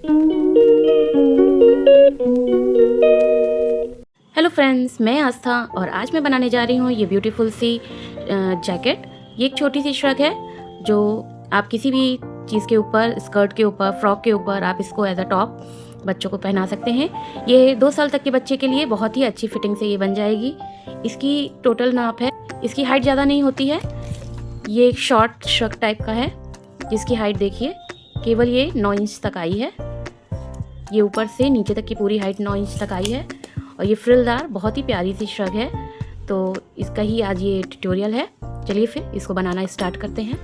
Hello friends, मैं आस्था और आज मैं बनाने जा रही हूँ ये ब्यूटीफुल सी जैकेट। ये एक छोटी सी श्रग है जो आप किसी भी चीज़ के ऊपर, स्कर्ट के ऊपर, फ्रॉक के ऊपर आप इसको एज अ टॉप बच्चों को पहना सकते हैं। ये 2 साल तक के बच्चे के लिए बहुत ही अच्छी फिटिंग से ये बन जाएगी। इसकी टोटल नाप है, इसकी हाइट ज़्यादा नहीं होती है। ये एक शॉर्ट श्रग टाइप का है जिसकी हाइट देखिए केवल ये 9 इंच तक आई है। ये ऊपर से नीचे तक की पूरी हाइट 9 इंच तक आई है और ये फ्रिलदार बहुत ही प्यारी सी श्रग है। तो इसका ही आज ये ट्यूटोरियल है। चलिए फिर इसको बनाना स्टार्ट करते हैं।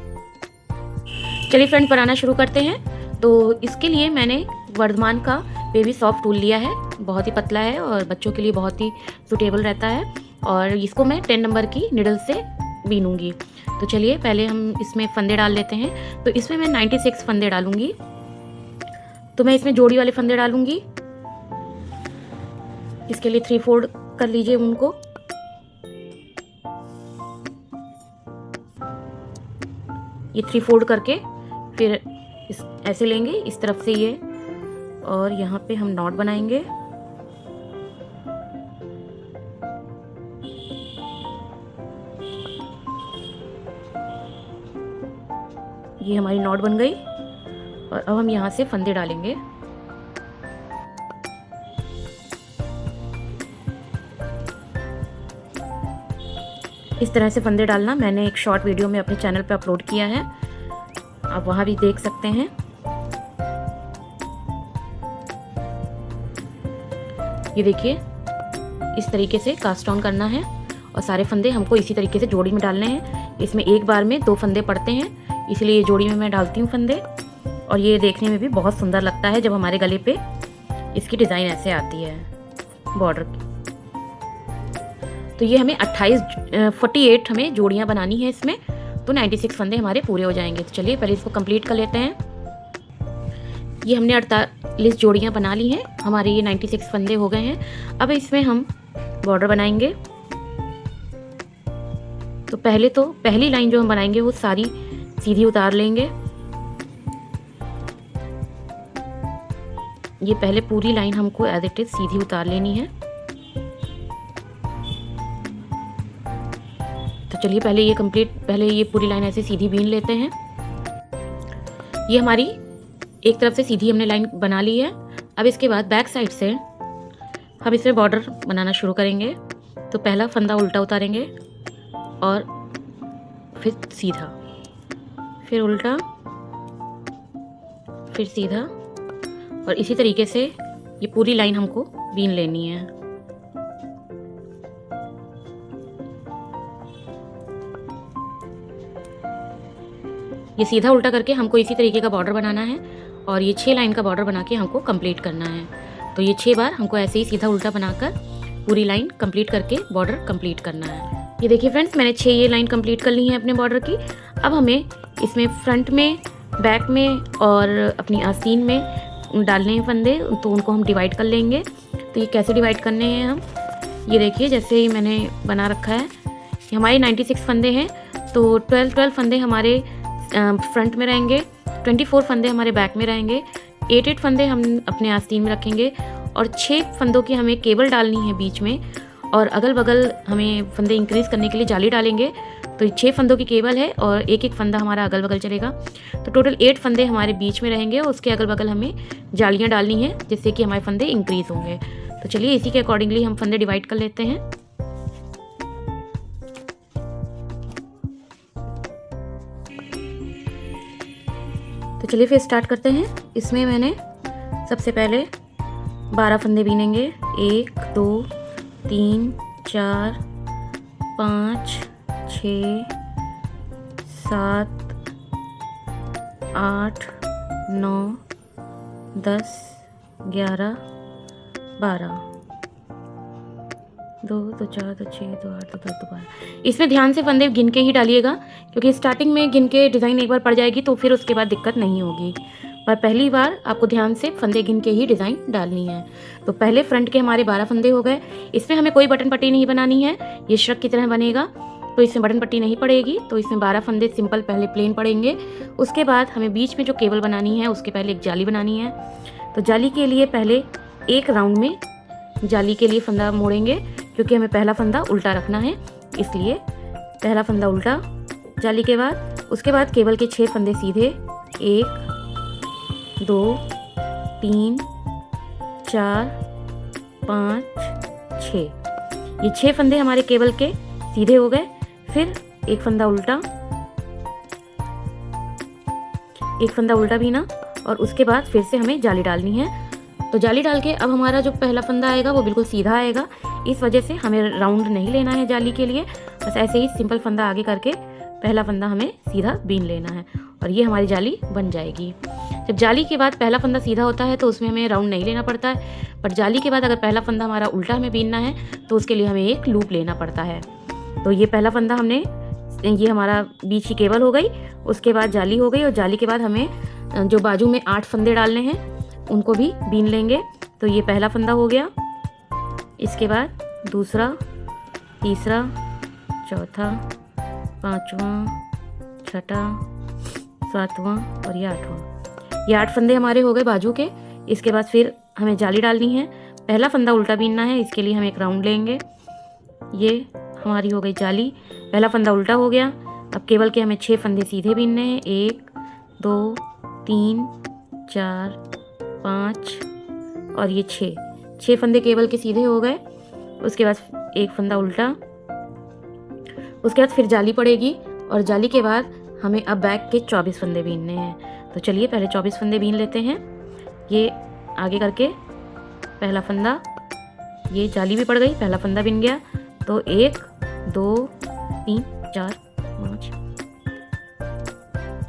चलिए फ्रेंड्स, बनाना शुरू करते हैं। तो इसके लिए मैंने वर्धमान का बेबी सॉफ्ट टूल लिया है। बहुत ही पतला है और बच्चों के लिए बहुत ही सूटेबल रहता है और इसको मैं 10 नंबर की निडल से बीनूंगी। तो चलिए पहले हम इसमें फंदे डाल लेते हैं। तो इसमें मैं 96 फंदे डालूंगी। तो मैं इसमें जोड़ी वाले फंदे डालूंगी। इसके लिए 3 फोल्ड कर लीजिए उनको। ये 3 फोल्ड करके फिर ऐसे लेंगे इस तरफ से ये, और यहाँ पे हम नॉट बनाएंगे। ये हमारी नॉट बन गई और अब हम यहाँ से फंदे डालेंगे। इस तरह से फंदे डालना मैंने एक शॉर्ट वीडियो में अपने चैनल पे अपलोड किया है, आप वहाँ भी देख सकते हैं। ये देखिए इस तरीके से कास्ट ऑन करना है और सारे फंदे हमको इसी तरीके से जोड़ी में डालने हैं। इसमें एक बार में 2 फंदे पड़ते हैं, इसलिए ये जोड़ी में मैं डालती हूँ फंदे। और ये देखने में भी बहुत सुंदर लगता है जब हमारे गले पे इसकी डिज़ाइन ऐसे आती है बॉर्डर की। तो ये हमें 48 हमें जोड़ियाँ बनानी है इसमें। तो 96 फंदे हमारे पूरे हो जाएंगे। तो चलिए पहले इसको कंप्लीट कर लेते हैं। ये हमने 48 जोड़ियाँ बना ली हैं, हमारे ये 96 फंदे हो गए हैं। अब इसमें हम बॉर्डर बनाएंगे। तो पहली लाइन जो हम बनाएंगे वो सारी सीधी उतार लेंगे। ये पहले पूरी लाइन हमको एज इट इज सीधी उतार लेनी है। तो चलिए पहले ये पूरी लाइन ऐसे सीधी बीन लेते हैं। ये हमारी एक तरफ से सीधी हमने लाइन बना ली है। अब इसके बाद बैक साइड से हम इसमें बॉर्डर बनाना शुरू करेंगे। तो पहला फंदा उल्टा उतारेंगे और फिर सीधा, फिर उल्टा, फिर सीधा, और इसी तरीके से ये पूरी लाइन हमको बीन लेनी है। ये सीधा उल्टा करके हमको इसी तरीके का बॉर्डर बनाना है और ये 6 लाइन का बॉर्डर बना के हमको कंप्लीट करना है। तो ये 6 बार हमको ऐसे ही सीधा उल्टा बनाकर पूरी लाइन कंप्लीट करके बॉर्डर कंप्लीट करना है। ये देखिए फ्रेंड्स, मैंने 6 ये लाइन कंप्लीट कर ली है अपने बॉर्डर की। अब हमें इसमें फ्रंट में, बैक में और अपनी आस्तीन में डालने हैं फंदे। तो उनको हम डिवाइड कर लेंगे। तो ये कैसे डिवाइड करने हैं हम, ये देखिए जैसे ही मैंने बना रखा है। हमारे 96 फंदे हैं तो 12 फंदे हमारे फ्रंट में रहेंगे, 24 फंदे हमारे बैक में रहेंगे, 8 फंदे हम अपने आस्तीन में रखेंगे और 6 फंदों की हमें केबल डालनी है बीच में, और अगल बगल हमें फंदे इंक्रीज करने के लिए जाली डालेंगे। तो 6 फंदों की केबल है और एक फंदा हमारा अगल बगल चलेगा। तो टोटल 8 फंदे हमारे बीच में रहेंगे और उसके अगल बगल हमें जालियाँ डालनी है जिससे कि हमारे फंदे इंक्रीज होंगे। तो चलिए इसी के अकॉर्डिंगली हम फंदे डिवाइड कर लेते हैं। तो चलिए फिर स्टार्ट करते हैं। इसमें मैंने सबसे पहले 12 फंदे बीनेंगे। 1 2 3 4 5 6 7 8 9 10 11 12, 2 2 4 2 6 2 8 2 10 2 12। इसमें ध्यान से फंदे गिन के ही डालिएगा क्योंकि स्टार्टिंग में गिन के डिज़ाइन एक बार पड़ जाएगी तो फिर उसके बाद दिक्कत नहीं होगी। पर पहली बार आपको ध्यान से फंदे गिन के ही डिज़ाइन डालनी है। तो पहले फ्रंट के हमारे 12 फंदे हो गए। इसमें हमें कोई बटन पट्टी नहीं बनानी है, ये श्रग की तरह बनेगा तो इसमें बटन पट्टी नहीं पड़ेगी। तो इसमें 12 फंदे सिंपल पहले प्लेन पड़ेंगे। उसके बाद हमें बीच में जो केबल बनानी है उसके पहले एक जाली बनानी है। तो तो जाली के लिए पहले एक राउंड में जाली के लिए फंदा मोड़ेंगे, क्योंकि हमें पहला फंदा उल्टा रखना है, इसलिए पहला फंदा उल्टा जाली के बाद। उसके बाद केबल के 6 फंदे सीधे, 1 2 3 4 5 6। ये 6 फंदे हमारे केबल के सीधे हो गए। फिर एक फंदा उल्टा, एक फंदा उल्टा बीना, और उसके बाद फिर से हमें जाली डालनी है। तो जाली डाल के अब हमारा जो पहला फंदा आएगा वो बिल्कुल सीधा आएगा। इस वजह से हमें राउंड नहीं लेना है जाली के लिए, बस ऐसे ही सिंपल फंदा आगे करके पहला फंदा हमें सीधा बीन लेना है, और ये हमारी जाली बन जाएगी। जब जाली के बाद पहला फंदा सीधा होता है तो उसमें हमें राउंड नहीं लेना पड़ता है, पर जाली के बाद अगर पहला फंदा हमारा उल्टा हमें बीनना है तो उसके लिए हमें एक लूप लेना पड़ता है। तो ये पहला फंदा हमने, ये हमारा बीच की केबल हो गई, उसके बाद जाली हो गई, और जाली के बाद हमें जो बाजू में 8 फंदे डालने हैं उनको भी बीन लेंगे। तो ये पहला फंदा हो गया, इसके बाद दूसरा, तीसरा, चौथा, पांचवा, छठा, सातवां और ये 8वां। ये 8 फंदे हमारे हो गए बाजू के। इसके बाद फिर हमें जाली डालनी है, पहला फंदा उल्टा बीनना है, इसके लिए हम एक राउंड लेंगे। ये हमारी हो गई जाली, पहला फंदा उल्टा हो गया। अब केबल के हमें 6 फंदे सीधे बीनने हैं, 1 2 3 4 5 और ये 6 फंदे केबल के सीधे हो गए। उसके बाद एक फंदा उल्टा, उसके बाद फिर जाली पड़ेगी, और जाली के बाद हमें अब बैक के 24 फंदे बीनने हैं। तो चलिए पहले 24 फंदे बीन लेते हैं। ये आगे करके पहला फंदा, ये जाली भी पड़ गई, पहला फंदा बिन गया। तो 1 2 3 4 5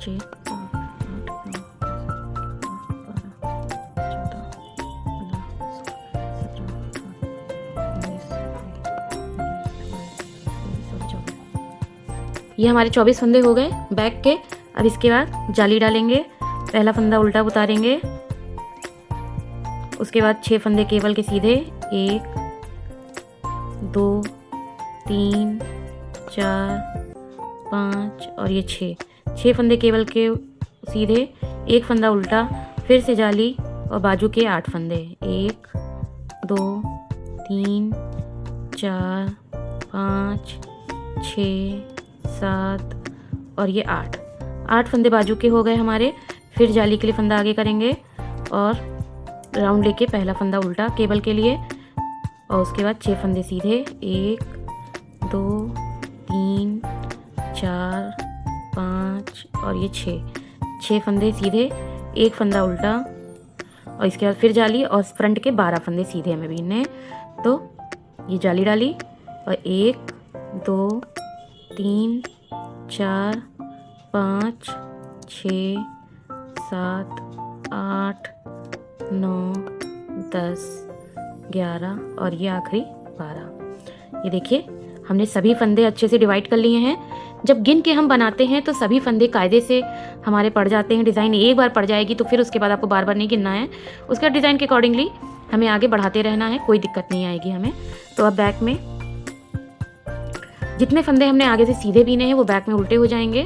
6 ये हमारे 24 फंदे हो गए बैक के। अब इसके बाद जाली डालेंगे, पहला फंदा उल्टा उतारेंगे, उसके बाद 6 फंदे केबल के सीधे, 1 2 3 4 5 और ये 6 फंदे केबल के सीधे, एक फंदा उल्टा, फिर से जाली और बाजू के 8 फंदे, 1 2 3 4 5 6 7 और ये 8 फंदे बाजू के हो गए हमारे। फिर जाली के लिए फंदा आगे करेंगे और राउंड लेके पहला फंदा उल्टा केबल के लिए, और उसके बाद 6 फंदे सीधे, 1 2 3 4 5 और ये 6 फंदे सीधे, एक फंदा उल्टा, और इसके बाद फिर जाली और फ्रंट के 12 फंदे सीधे हमें बीनने। तो ये जाली डाली और 1 2 3 4 5 6 7 8 9 10 11 और ये आखिरी 12। ये देखिए हमने सभी फंदे अच्छे से डिवाइड कर लिए हैं। जब गिन के हम बनाते हैं तो सभी फंदे कायदे से हमारे पड़ जाते हैं। डिज़ाइन एक बार पड़ जाएगी तो फिर उसके बाद आपको बार बार नहीं गिनना है, उसका डिज़ाइन के अकॉर्डिंगली हमें आगे बढ़ाते रहना है, कोई दिक्कत नहीं आएगी हमें। तो अब बैक में जितने फंदे हमने आगे से सीधे बीने हैं वो बैक में उल्टे हो जाएंगे।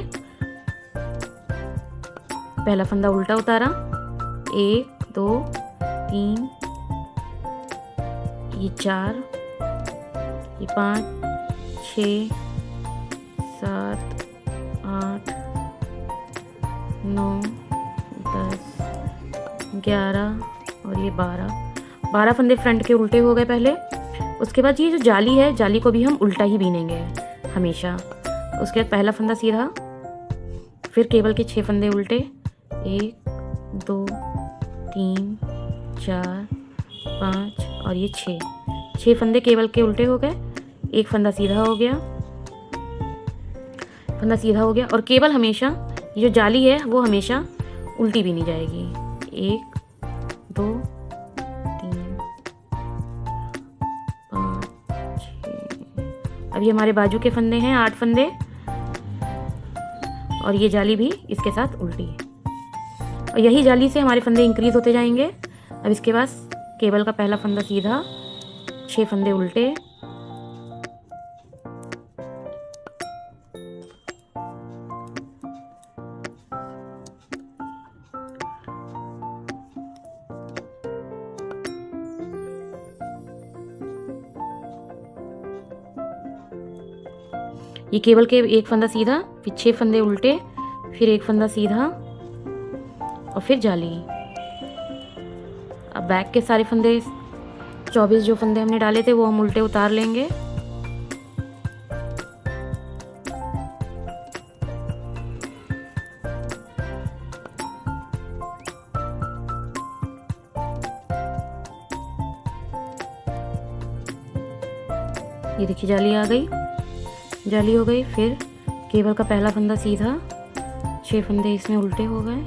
पहला फंदा उल्टा उतारा, 1 2 3 ये 4 ये 5 6 7 8 9 10 11 और ये 12 फंदे फ्रंट के उल्टे हो गए पहले। उसके बाद ये जो जाली है, जाली को भी हम उल्टा ही बीनेंगे हमेशा। उसके बाद पहला फंदा सीधा, फिर केबल के 6 फंदे उल्टे, 1 2 3 4 5 और ये 6 फंदे केबल के उल्टे हो गए, एक फंदा सीधा हो गया, फंदा सीधा हो गया। और केबल हमेशा, ये जो जाली है वो हमेशा उल्टी बीनी जाएगी। 1 2 3 5 6। अब ये हमारे बाजू के फंदे हैं 8 फंदे, और ये जाली भी इसके साथ उल्टी, और यही जाली से हमारे फंदे इंक्रीज होते जाएंगे। अब इसके बाद केबल का पहला फंदा सीधा, 6 फंदे उल्टे, ये केबल के एक फंदा सीधा, फिर 6 फंदे उल्टे, फिर एक फंदा सीधा और फिर जाली। अब बैक के सारे फंदे 24 जो फंदे हमने डाले थे वो हम उल्टे उतार लेंगे। ये देखिए जाली आ गई, जाली हो गई। फिर केबल का पहला फंदा सीधा, 6 फंदे इसमें उल्टे हो गए,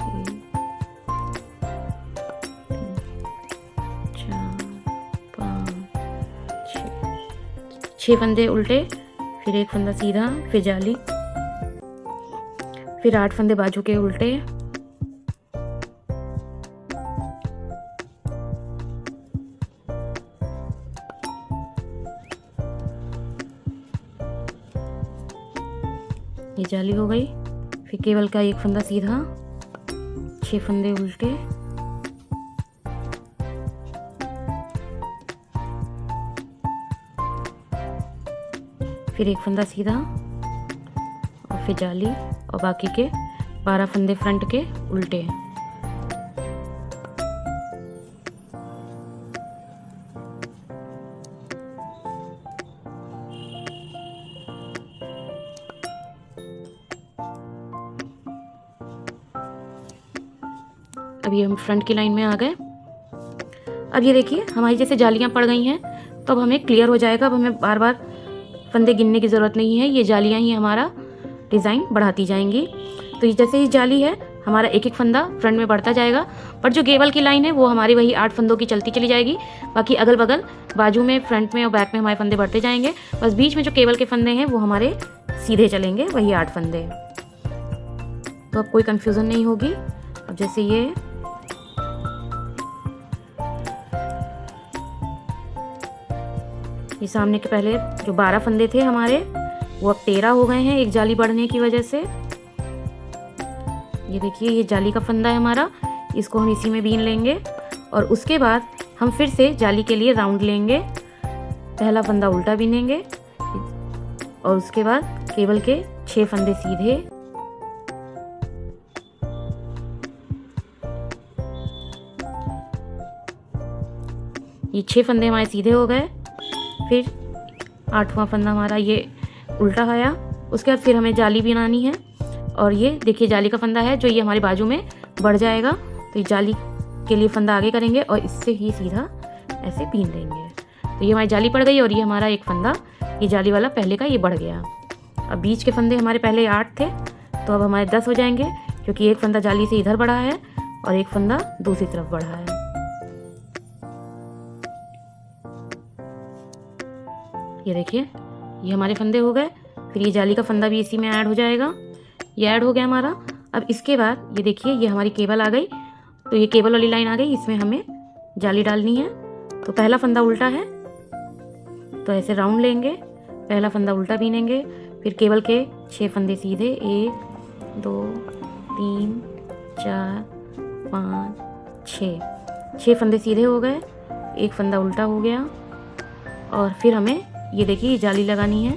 6 फंदे उल्टे, फिर एक फंदा सीधा, फिर जाली, फिर 8 फंदे बाजू के उल्टे, ये जाली हो गई। फिर केबल का एक फंदा सीधा, 6 फंदे उल्टे, फिर एक फंदा सीधा और फिर जाली और बाकी के 12 फंदे फ्रंट के उल्टे। अब ये हम फ्रंट की लाइन में आ गए। अब ये देखिए हमारी जैसे जालियाँ पड़ गई हैं, तो अब हमें क्लियर हो जाएगा। अब हमें बार बार फंदे गिनने की ज़रूरत नहीं है, ये जालियाँ ही हमारा डिज़ाइन बढ़ाती जाएंगी। तो ये जैसे ही जाली है हमारा एक एक फंदा फ्रंट में बढ़ता जाएगा, पर जो केबल की लाइन है वो हमारी वही 8 फंदों की चलती चली जाएगी। बाकी अगल बगल बाजू में, फ्रंट में और बैक में हमारे फंदे बढ़ते जाएंगे। बस बीच में जो केबल के फंदे हैं वो हमारे सीधे चलेंगे, वही 8 फंदे। तो अब कोई कन्फ्यूज़न नहीं होगी। अब जैसे ये सामने के पहले जो 12 फंदे थे हमारे वो अब 13 हो गए हैं एक जाली बढ़ने की वजह से। ये देखिए ये जाली का फंदा है हमारा, इसको हम इसी में बीन लेंगे और उसके बाद हम फिर से जाली के लिए राउंड लेंगे। पहला फंदा उल्टा बीनेंगे और उसके बाद केबल के 6 फंदे सीधे, ये 6 फंदे हमारे सीधे हो गए। फिर 8वां फंदा हमारा ये उल्टा आया। उसके बाद फिर हमें जाली बनानी है और ये देखिए जाली का फंदा है जो ये हमारे बाजू में बढ़ जाएगा। तो ये जाली के लिए फंदा आगे करेंगे और इससे ही सीधा ऐसे बीन लेंगे। तो ये हमारी जाली पड़ गई और ये हमारा एक फंदा, ये जाली वाला पहले का ये बढ़ गया। अब बीच के फंदे हमारे पहले 8 थे, तो अब हमारे 10 हो जाएंगे, क्योंकि एक फंदा जाली से इधर बढ़ा है और एक फंदा दूसरी तरफ बढ़ा है। ये देखिए ये हमारे फंदे हो गए। फिर ये जाली का फंदा भी इसी में ऐड हो जाएगा, ये ऐड हो गया हमारा। अब इसके बाद ये देखिए ये हमारी केबल आ गई, तो ये केबल वाली लाइन आ गई, इसमें हमें जाली डालनी है। तो पहला फंदा उल्टा है तो ऐसे राउंड लेंगे, पहला फंदा उल्टा बीनेंगे, फिर केबल के 6 फंदे सीधे, 1 2 3 4 5 6 फंदे सीधे हो गए, एक फंदा उल्टा हो गया। और फिर हमें ये देखिए जाली लगानी है।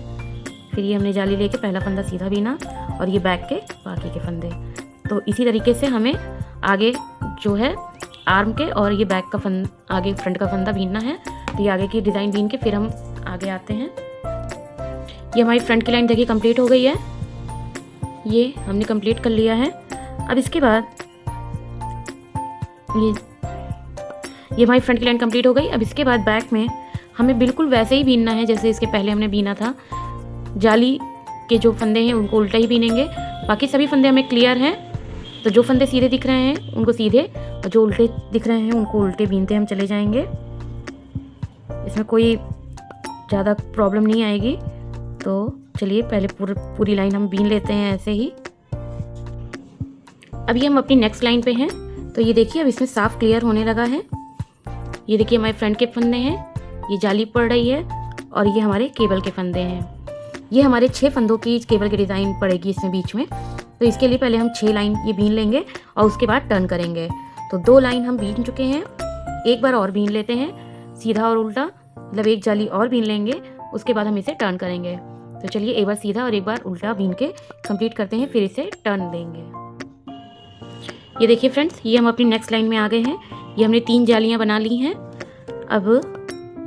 फिर ये हमने जाली लेके पहला फंदा सीधा बीना और ये बैक के बाकी के फंदे। तो इसी तरीके से हमें आगे जो है आर्म के और ये बैक का फंदा, आगे फ्रंट का फंदा बीनना है। तो ये आगे की डिज़ाइन बीन के फिर हम आगे आते हैं। ये हमारी फ्रंट की लाइन देखिए कंप्लीट हो गई है, ये हमने कंप्लीट कर लिया है। अब इसके बाद ये हमारी फ्रंट की लाइन कंप्लीट हो गई। अब इसके बाद बैक में हमें बिल्कुल वैसे ही बीनना है जैसे इसके पहले हमने बीना था। जाली के जो फंदे हैं उनको उल्टा ही बीनेंगे, बाकी सभी फंदे हमें क्लियर हैं। तो जो फंदे सीधे दिख रहे हैं उनको सीधे और जो उल्टे दिख रहे हैं उनको उल्टे बीनते हम चले जाएंगे। इसमें कोई ज़्यादा प्रॉब्लम नहीं आएगी। तो चलिए पहले पूरी लाइन हम बीन लेते हैं ऐसे ही। अभी हम अपनी नेक्स्ट लाइन पे हैं। तो ये देखिए अब इसमें साफ क्लियर होने लगा है। ये देखिए हमारे फ्रंट के फंदे हैं, ये जाली पड़ रही है और ये हमारे केबल के फंदे हैं। ये हमारे 6 फंदों की केबल की डिज़ाइन पड़ेगी इसमें बीच में। तो इसके लिए पहले हम 6 लाइन ये बीन लेंगे और उसके बाद टर्न करेंगे। तो 2 लाइन हम बीन चुके हैं, एक बार और बीन लेते हैं सीधा और उल्टा, मतलब एक जाली और बीन लेंगे, उसके बाद हम इसे टर्न करेंगे। तो चलिए एक बार सीधा और एक बार उल्टा बीन के कंप्लीट करते हैं, फिर इसे टर्न देंगे। ये देखिए फ्रेंड्स, ये हम अपनी नेक्स्ट लाइन में आ गए हैं। ये हमने 3 जालियाँ बना ली हैं। अब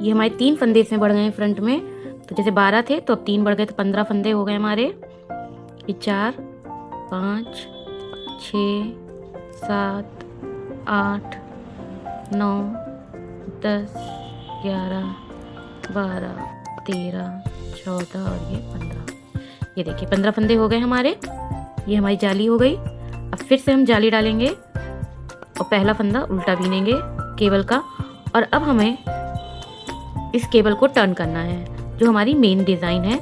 ये हमारे 3 फंदे इसमें बढ़ गए हैं फ्रंट में। तो जैसे 12 थे तो अब 3 बढ़ गए तो 15 फंदे हो गए हमारे। ये 4 5 6 7 8 9 10 11 12 13 14 और ये 15। ये देखिए 15 फंदे हो गए हमारे। ये हमारी जाली हो गई। अब फिर से हम जाली डालेंगे और पहला फंदा उल्टा बीनेंगे केबल का। और अब हमें इस केबल को टर्न करना है, जो हमारी मेन डिज़ाइन है।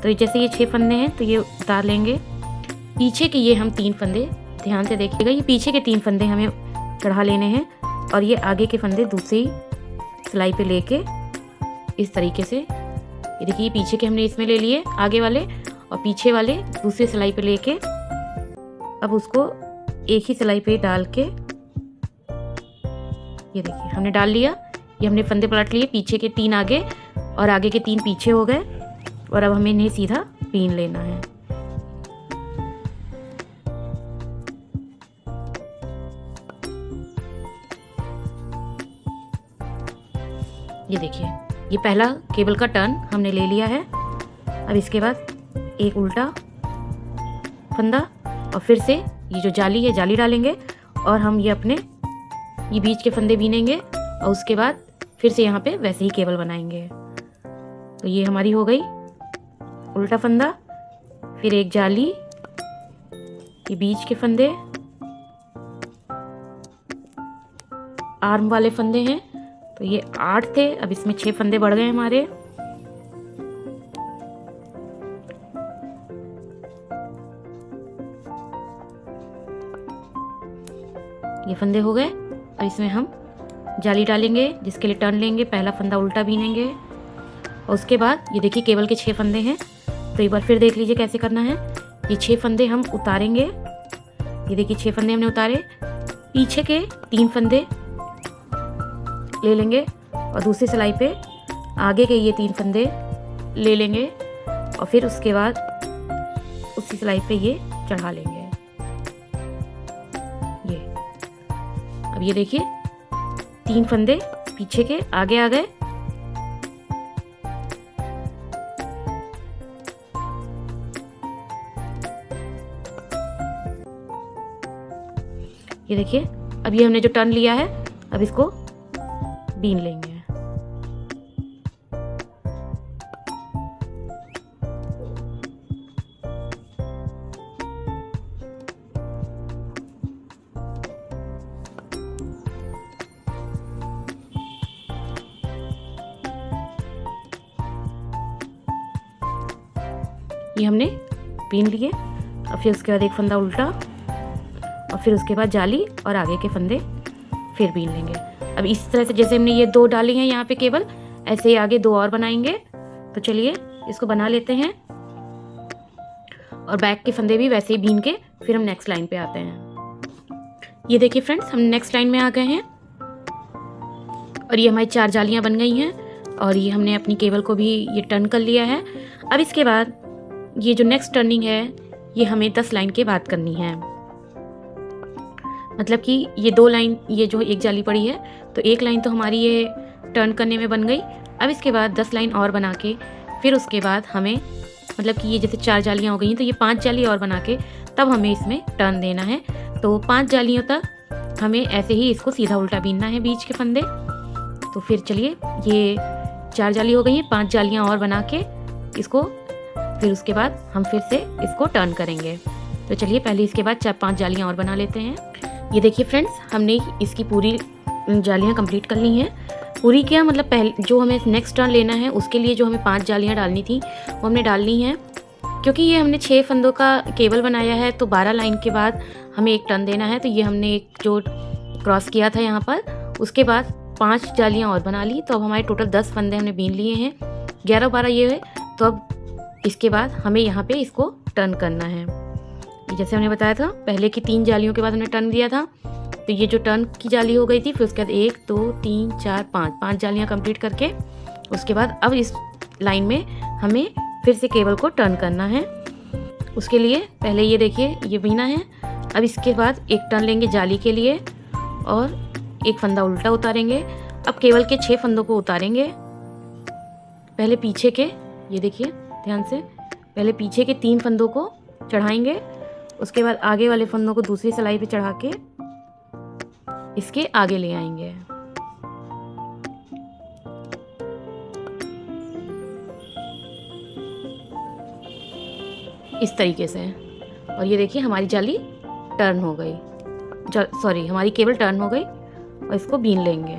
तो जैसे ये 6 फंदे हैं तो ये उतार लेंगे। पीछे के ये हम 3 फंदे, ध्यान से देखिएगा, ये पीछे के 3 फंदे हमें चढ़ा लेने हैं और ये आगे के फंदे दूसरी सिलाई पे लेके इस तरीके से, ये देखिए पीछे के हमने इसमें ले लिए आगे वाले और पीछे वाले दूसरी सिलाई पे लेके अब उसको एक ही सिलाई पे डाल के, ये देखिए हमने डाल लिया। ये हमने फंदे पलट लिए, पीछे के 3 आगे और आगे के 3 पीछे हो गए। और अब हमें इन्हें सीधा बीन लेना है। ये देखिए ये पहला केबल का टर्न हमने ले लिया है। अब इसके बाद एक उल्टा फंदा और फिर से ये जो जाली है जाली डालेंगे और हम ये अपने ये बीच के फंदे बीनेंगे और उसके बाद फिर से यहाँ पे वैसे ही केबल बनाएंगे। तो ये हमारी हो गई उल्टा फंदा, फिर एक जाली, ये बीच के फंदे, आर्म वाले फंदे हैं। तो ये 8 थे, अब इसमें 6 फंदे बढ़ गए हमारे। ये फंदे हो गए। अब इसमें हम जाली डालेंगे, जिसके लिए टर्न लेंगे, पहला फंदा उल्टा बीनेंगे और उसके बाद ये देखिए केबल के 6 फंदे हैं। तो एक बार फिर देख लीजिए कैसे करना है। ये 6 फंदे हम उतारेंगे, ये देखिए 6 फंदे हमने उतारे। पीछे के 3 फंदे ले लेंगे और दूसरी सिलाई पे आगे के ये 3 फंदे ले लेंगे और फिर उसके बाद उसी सिलाई पे ये चढ़ा लेंगे। ये अब ये देखिए 3 फंदे पीछे के आगे आ गए। ये देखिए अब ये हमने जो टर्न लिया है अब इसको बीन लेंगे। ये हमने बीन लिए और फिर उसके बाद एक फंदा उल्टा और फिर उसके बाद जाली और आगे के फंदे फिर बीन लेंगे। अब इस तरह से जैसे हमने ये 2 डाली हैं यहाँ पे केबल, ऐसे ही आगे 2 और बनाएंगे। तो चलिए इसको बना लेते हैं और बैक के फंदे भी वैसे ही बीन के फिर हम नेक्स्ट लाइन पे आते हैं। ये देखिए फ्रेंड्स, हम नेक्स्ट लाइन में आ गए हैं और ये हमारी 4 जालियाँ बन गई हैं और ये हमने अपनी केबल को भी ये टर्न कर लिया है। अब इसके बाद ये जो नेक्स्ट टर्निंग है ये हमें 10 लाइन के बाद करनी है। मतलब कि ये 2 लाइन, ये जो एक जाली पड़ी है तो एक लाइन तो हमारी ये टर्न करने में बन गई। अब इसके बाद 10 लाइन और बना के फिर उसके बाद हमें, मतलब कि ये जैसे 4 जालियाँ हो गई हैं तो ये 5 जाली और बना के तब हमें इसमें टर्न देना है। तो 5 जालियों तक हमें ऐसे ही इसको सीधा उल्टा बीनना है बीच के फंदे। तो फिर चलिए ये 4 जाली हो गई हैं, 5 जालियाँ और बना के इसको फिर उसके बाद हम फिर से इसको टर्न करेंगे। तो चलिए पहले इसके बाद 4-5 जालियाँ और बना लेते हैं। ये देखिए फ्रेंड्स, हमने इसकी पूरी जालियाँ कंप्लीट कर ली हैं। पूरी क्या मतलब पहले जो हमें नेक्स्ट टर्न लेना है उसके लिए जो हमें 5 जालियाँ डालनी थी वो हमने डाल ली हैं। क्योंकि ये हमने 6 फंदों का केबल बनाया है तो 12 लाइन के बाद हमें एक टर्न देना है। तो ये हमने एक जो क्रॉस किया था यहाँ पर, उसके बाद 5 जालियाँ और बना ली। तो अब हमारे टोटल 10 फंदे हमने बीन लिए हैं, 11-12 ये है। तो अब इसके बाद हमें यहाँ पे इसको टर्न करना है। जैसे हमने बताया था पहले की 3 जालियों के बाद हमने टर्न दिया था, तो ये जो टर्न की जाली हो गई थी फिर उसके बाद 1 2 3 4 5 जालियाँ कंप्लीट करके उसके बाद अब इस लाइन में हमें फिर से केबल को टर्न करना है। उसके लिए पहले ये देखिए ये बीना है। अब इसके बाद एक टर्न लेंगे जाली के लिए और एक फंदा उल्टा उतारेंगे। अब केबल के 6 फंदों को उतारेंगे। पहले पीछे के, ये देखिए ध्यान से, पहले पीछे के 3 फंदों को चढ़ाएंगे। उसके बाद आगे वाले फंदों को दूसरी सिलाई पे चढ़ा के इसके आगे ले आएंगे। इस तरीके से। और ये देखिए हमारी जाली टर्न हो गई, सॉरी हमारी केबल टर्न हो गई। और इसको बीन लेंगे।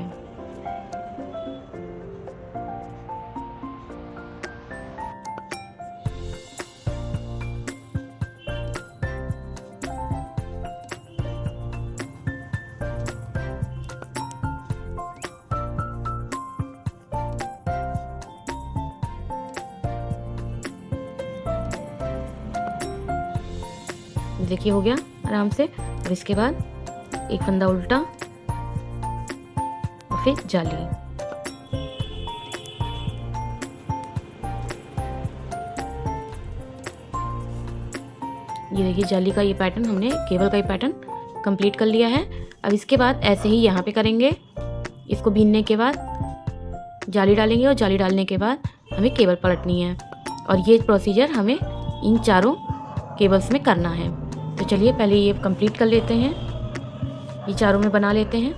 देखिए हो गया आराम से। और इसके बाद एक फंदा उल्टा और फिर जाली। ये देखिए जाली का ये पैटर्न, हमने केबल का ये पैटर्न कंप्लीट कर लिया है। अब इसके बाद ऐसे ही यहाँ पे करेंगे। इसको बीनने के बाद जाली डालेंगे और जाली डालने के बाद हमें केबल पलटनी है। और ये प्रोसीजर हमें इन चारों केबल्स में करना है। तो चलिए पहले ये कंप्लीट कर लेते हैं, ये चारों में बना लेते हैं।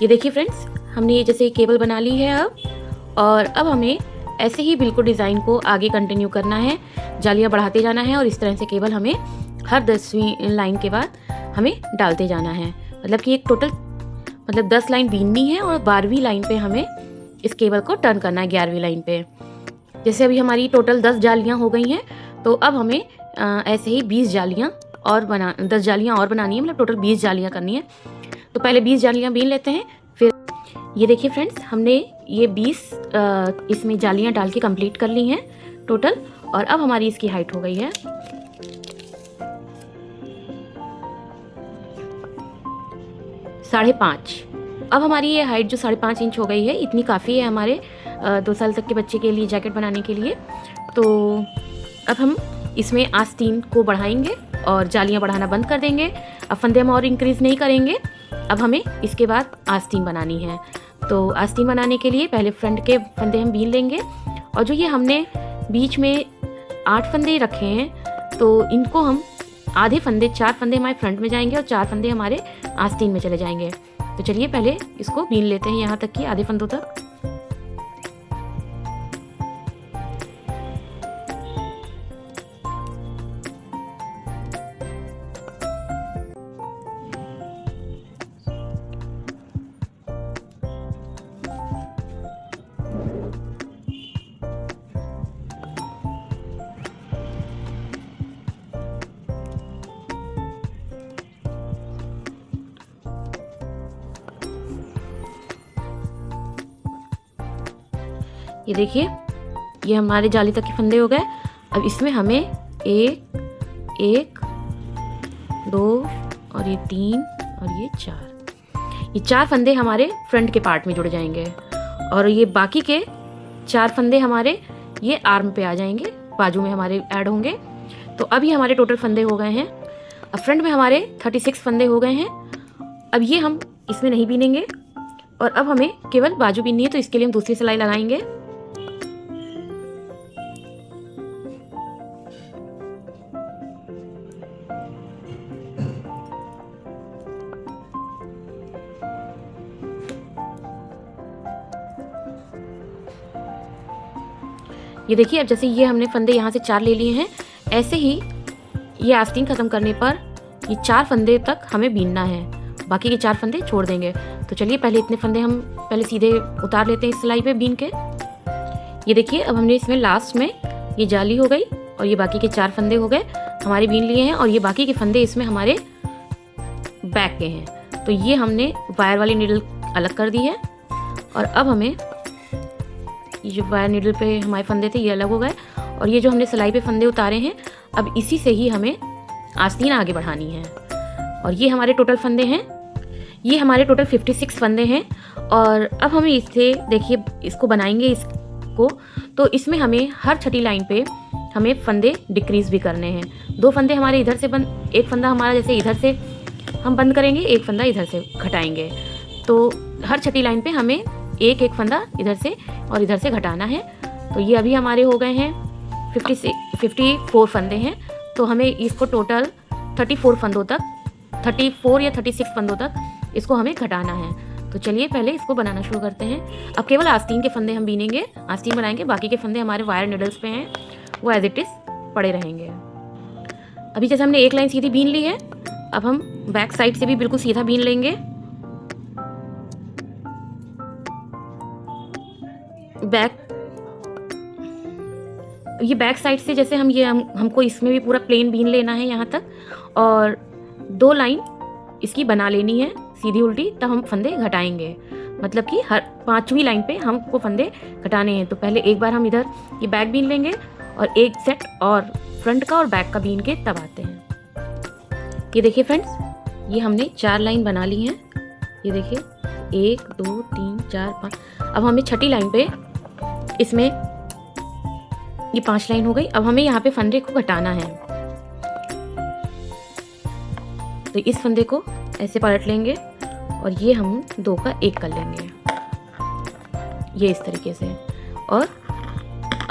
ये देखिए फ्रेंड्स, हमने ये जैसे केबल बना ली है अब। और अब हमें ऐसे ही बिल्कुल डिज़ाइन को आगे कंटिन्यू करना है, जालियाँ बढ़ाते जाना है। और इस तरह से केबल हमें हर 10वीं लाइन के बाद हमें डालते जाना है। मतलब कि एक टोटल 10 लाइन बीननी है और 12वीं लाइन पे हमें इस केबल को टर्न करना है 11वीं लाइन पे। जैसे अभी हमारी टोटल 10 जालियाँ हो गई हैं, तो अब हमें ऐसे ही 10 जालियाँ और बनानी है। मतलब टोटल 20 जालियाँ करनी है। तो पहले 20 जालियाँ बीन लेते हैं। फिर ये देखिए फ्रेंड्स, हमने ये 20 इसमें जालियाँ डाल के कंप्लीट कर ली हैं टोटल। और अब हमारी इसकी हाइट हो गई है 5.5। अब हमारी ये हाइट जो 5.5 इंच हो गई है, इतनी काफ़ी है हमारे 2 साल तक के बच्चे के लिए जैकेट बनाने के लिए। तो अब हम इसमें आस्तीन को बढ़ाएंगे और जालियाँ बढ़ाना बंद कर देंगे। अब फंदे हम और इंक्रीज़ नहीं करेंगे। अब हमें इसके बाद आस्तीन बनानी है। तो आस्तीन बनाने के लिए पहले फ्रंट के फंदे हम बीन लेंगे। और जो ये हमने बीच में 8 फंदे रखे हैं, तो इनको हम आधे फंदे, 4 फंदे हमारे फ्रंट में जाएंगे और 4 फंदे हमारे आस्तीन में चले जाएंगे। तो चलिए पहले इसको बीन लेते हैं यहाँ तक कि आधे फंदों तक। ये देखिए ये हमारे जाली तक के फंदे हो गए। अब इसमें हमें 1, 2 और ये 3 और ये 4, ये 4 फंदे हमारे फ्रंट के पार्ट में जुड़ जाएंगे। और ये बाकी के 4 फंदे हमारे ये आर्म पे आ जाएंगे, बाजू में हमारे ऐड होंगे। तो अभी हमारे टोटल फंदे हो गए हैं। अब फ्रंट में हमारे 36 फंदे हो गए हैं। अब ये हम इसमें नहीं बीनेंगे और अब हमें केवल बाजू बीननी है। तो इसके लिए हम दूसरी सिलाई लगाएंगे। ये देखिए अब जैसे ये हमने फंदे यहाँ से 4 ले लिए हैं, ऐसे ही ये आस्तीन ख़त्म करने पर ये 4 फंदे तक हमें बीनना है, बाकी के 4 फंदे छोड़ देंगे। तो चलिए पहले इतने फंदे हम पहले सीधे उतार लेते हैं इस सिलाई पे बीन के। ये देखिए अब हमने इसमें लास्ट में ये जाली हो गई और ये बाकी के 4 फंदे हो गए हमारे बीन लिए हैं। और ये बाकी के फंदे इसमें हमारे बैक के हैं। तो ये हमने वायर वाली नीडल अलग कर दी है। और अब हमें ये जो वायर नीडल पे हमारे फंदे थे ये अलग हो गए। और ये जो हमने सिलाई पे फंदे उतारे हैं, अब इसी से ही हमें आस्तीन आगे बढ़ानी है। और ये हमारे टोटल फंदे हैं, ये हमारे टोटल 56 फंदे हैं। और अब हमें इससे देखिए इसको बनाएंगे, को, तो इसमें हमें हर छठी लाइन पे हमें फंदे डिक्रीज़ भी करने हैं। 2 फंदे हमारे इधर से बंद, एक फंदा हमारा जैसे इधर से हम बंद करेंगे, एक फंदा इधर से घटाएंगे। तो हर छठी लाइन पे हमें एक एक फंदा इधर से और इधर से घटाना है। तो ये अभी हमारे हो गए हैं 54 फंदे हैं। तो हमें इसको टोटल 34 फंदों तक, 34 या 36 फंदों तक इसको हमें घटाना है। तो चलिए पहले इसको बनाना शुरू करते हैं। अब केवल आस्तीन के फंदे हम बीनेंगे, आस्तीन बनाएंगे, बाकी के फंदे हमारे वायर निडल्स पे हैं, वो एज इट इज़ पड़े रहेंगे। अभी जैसे हमने एक लाइन सीधी बीन ली है, अब हम बैक साइड से भी बिल्कुल सीधा बीन लेंगे। ये बैक साइड से जैसे हमको इसमें भी पूरा प्लेन बीन लेना है यहाँ तक, और 2 लाइन इसकी बना लेनी है सीधी उल्टी, तब हम फंदे घटाएंगे। मतलब कि हर 5वीं लाइन पे हमको फंदे घटाने हैं। तो पहले एक बार हम इधर ये बैक बीन लेंगे और एक सेट और फ्रंट का और बैक का बीन के तब आते हैं। ये देखिए फ्रेंड्स, ये हमने 4 लाइन बना ली हैं। ये देखिए 1 2 3 4 5। अब हमें छठी लाइन पे इसमें ये 5 लाइन हो गई। अब हमें यहाँ पे फंदे को घटाना है। तो इस फंदे को ऐसे पलट लेंगे और ये हम 2 का 1 कर लेंगे, ये इस तरीके से। और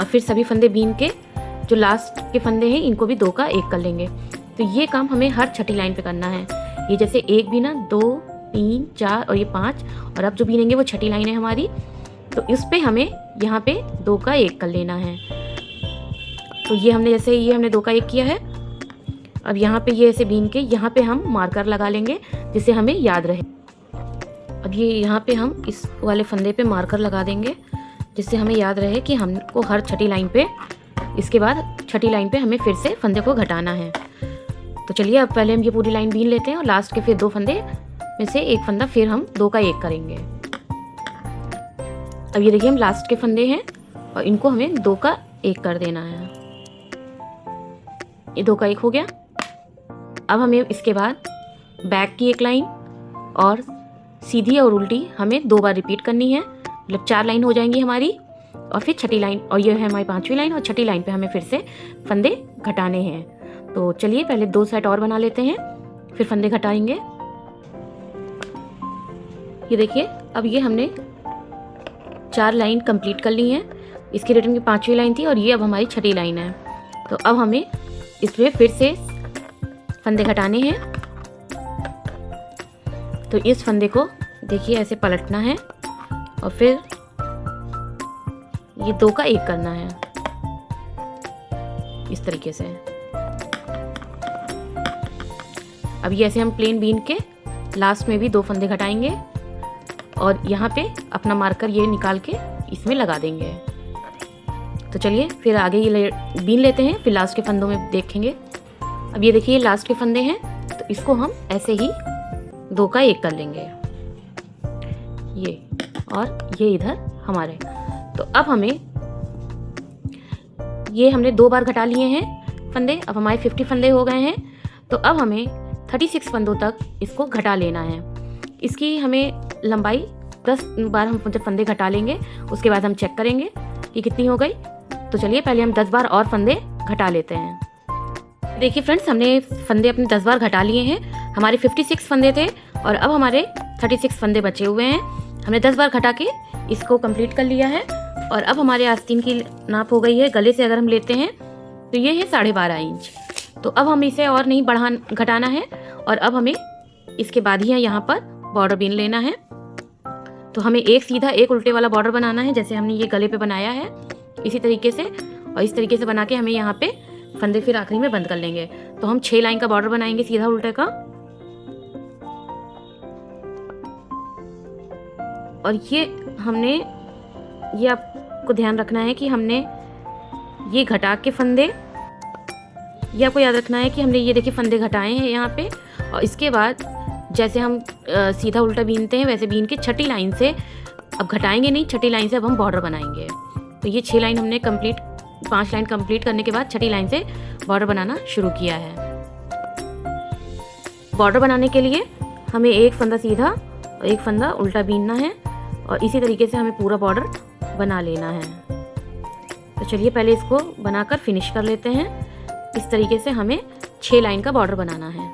फिर सभी फंदे बीन के जो लास्ट के फंदे हैं इनको भी 2 का 1 कर लेंगे। तो ये काम हमें हर छठी लाइन पे करना है। ये जैसे 1 बीना, 2 3 4 और ये 5, और अब जो बीनेंगे वो छठी लाइन है हमारी। तो इस पे हमें यहाँ पे 2 का 1 कर लेना है। तो ये हमने 2 का 1 किया है। अब यहाँ पे ये ऐसे बीन के यहाँ पे हम मार्कर लगा लेंगे जिससे हमें याद रहे। अब ये यहाँ पे हम इस वाले फंदे पे मार्कर लगा देंगे जिससे हमें याद रहे कि हमको हर छठी लाइन पे, इसके बाद छठी लाइन पे हमें फिर से फंदे को घटाना है। तो चलिए अब पहले हम ये पूरी लाइन बीन लेते हैं और लास्ट के फिर 2 फंदे में से एक फंदा फिर हम 2 का 1 करेंगे। अब ये देखिए हम लास्ट के फंदे हैं और इनको हमें 2 का 1 कर देना है। ये 2 का 1 हो गया। अब हमें इसके बाद बैक की 1 लाइन और सीधी और उल्टी हमें 2 बार रिपीट करनी है। मतलब 4 लाइन हो जाएंगी हमारी, और फिर छठी लाइन, और ये है हमारी 5वीं लाइन, और छठी लाइन पे हमें फिर से फंदे घटाने हैं। तो चलिए पहले 2 सेट और बना लेते हैं, फिर फंदे घटाएंगे। ये देखिए अब ये हमने 4 लाइन कंप्लीट कर ली हैं। इसकी रिटर्न की 5वीं लाइन थी और ये अब हमारी छठी लाइन है। तो अब हमें इसमें फिर से फंदे घटाने हैं। तो इस फंदे को देखिए ऐसे पलटना है और फिर ये 2 का 1 करना है इस तरीके से। अब ये ऐसे हम प्लेन बीन के लास्ट में भी 2 फंदे घटाएंगे और यहाँ पे अपना मार्कर ये निकाल के इसमें लगा देंगे। तो चलिए फिर आगे ये बीन लेते हैं, फिर लास्ट के फंदों में देखेंगे। अब ये देखिए लास्ट के फंदे हैं, तो इसको हम ऐसे ही 2 का 1 कर लेंगे, ये और ये इधर हमारे। तो अब हमें ये हमने 2 बार घटा लिए हैं फंदे, अब हमारे 50 फंदे हो गए हैं। तो अब हमें 36 फंदों तक इसको घटा लेना है। इसकी हमें लंबाई 10 बार हम जब फंदे घटा लेंगे उसके बाद हम चेक करेंगे कि कितनी हो गई। तो चलिए पहले हम 10 बार और फंदे घटा लेते हैं। देखिए फ्रेंड्स, हमने फंदे अपने 10 बार घटा लिए हैं। हमारे 56 फंदे थे और अब हमारे 36 फंदे बचे हुए हैं। हमने 10 बार घटा के इसको कंप्लीट कर लिया है और अब हमारे आस्तीन की नाप हो गई है। गले से अगर हम लेते हैं तो ये है 12.5 इंच। तो अब हम इसे और नहीं घटाना है और अब हमें इसके बाद ही यहाँ पर बॉर्डर बीन लेना है। तो हमें एक सीधा एक उल्टे वाला बॉर्डर बनाना है जैसे हमने ये गले पे बनाया है, इसी तरीके से। और इस तरीके से बना के हमें यहाँ पे फंदे फिर आखिरी में बंद कर लेंगे। तो हम 6 लाइन का बॉर्डर बनाएंगे सीधा उल्टे का। और ये आपको ध्यान रखना है कि हमने ये घटा के फंदे, ये आपको याद रखना है कि हमने ये देखिए फंदे घटाए हैं यहाँ पे। और इसके बाद जैसे हम सीधा उल्टा बीनते हैं वैसे बीन के छठी लाइन से, अब घटाएंगे नहीं, छठी लाइन से अब हम बॉर्डर बनाएंगे। तो ये 6 लाइन हमने कंप्लीट, 5 लाइन कंप्लीट करने के बाद छठी लाइन से बॉर्डर बनाना शुरू किया है। बॉर्डर बनाने के लिए हमें एक फंदा सीधा और एक फंदा उल्टा बीनना है और इसी तरीके से हमें पूरा बॉर्डर बना लेना है। चलिए पहले इसको बनाकर फिनिश कर लेते हैं। इस तरीके से हमें 6 लाइन का बॉर्डर बनाना है।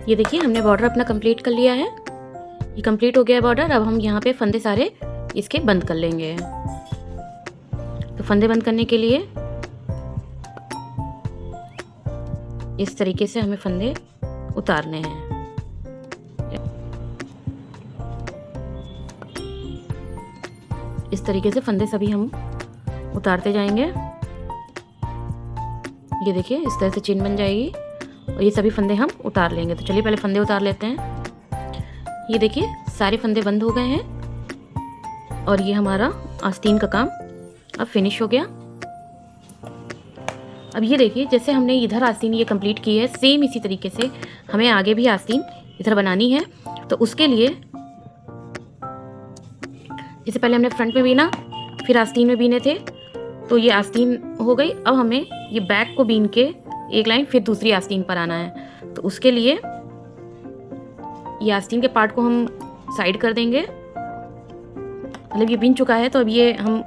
ये देखिए हमने बॉर्डर अपना कंप्लीट कर लिया है। ये कंप्लीट हो गया बॉर्डर। अब हम यहाँ पे फंदे सारे इसके बंद कर लेंगे। तो फंदे बंद करने के लिए इस तरीके से हमें फंदे उतारने हैं। इस तरीके से फंदे सभी हम उतारते जाएंगे। ये देखिए इस तरह से चेन बन जाएगी और ये सभी फंदे हम उतार लेंगे। तो चलिए पहले फंदे उतार लेते हैं। ये देखिए सारे फंदे बंद हो गए हैं और ये हमारा आस्तीन का काम अब फिनिश हो गया। अब ये देखिए जैसे हमने इधर आस्तीन ये कंप्लीट की है, सेम इसी तरीके से हमें आगे भी आस्तीन इधर बनानी है। तो उसके लिए जैसे पहले हमने फ्रंट में बीना, फिर आस्तीन में बीने थे, तो ये आस्तीन हो गई। अब हमें ये बैक को बीन के एक लाइन फिर दूसरी आस्तीन पर आना है। तो उसके लिए ये आस्तीन के पार्ट को हम साइड कर देंगे। मतलब ये बीन चुका है तो अब ये हम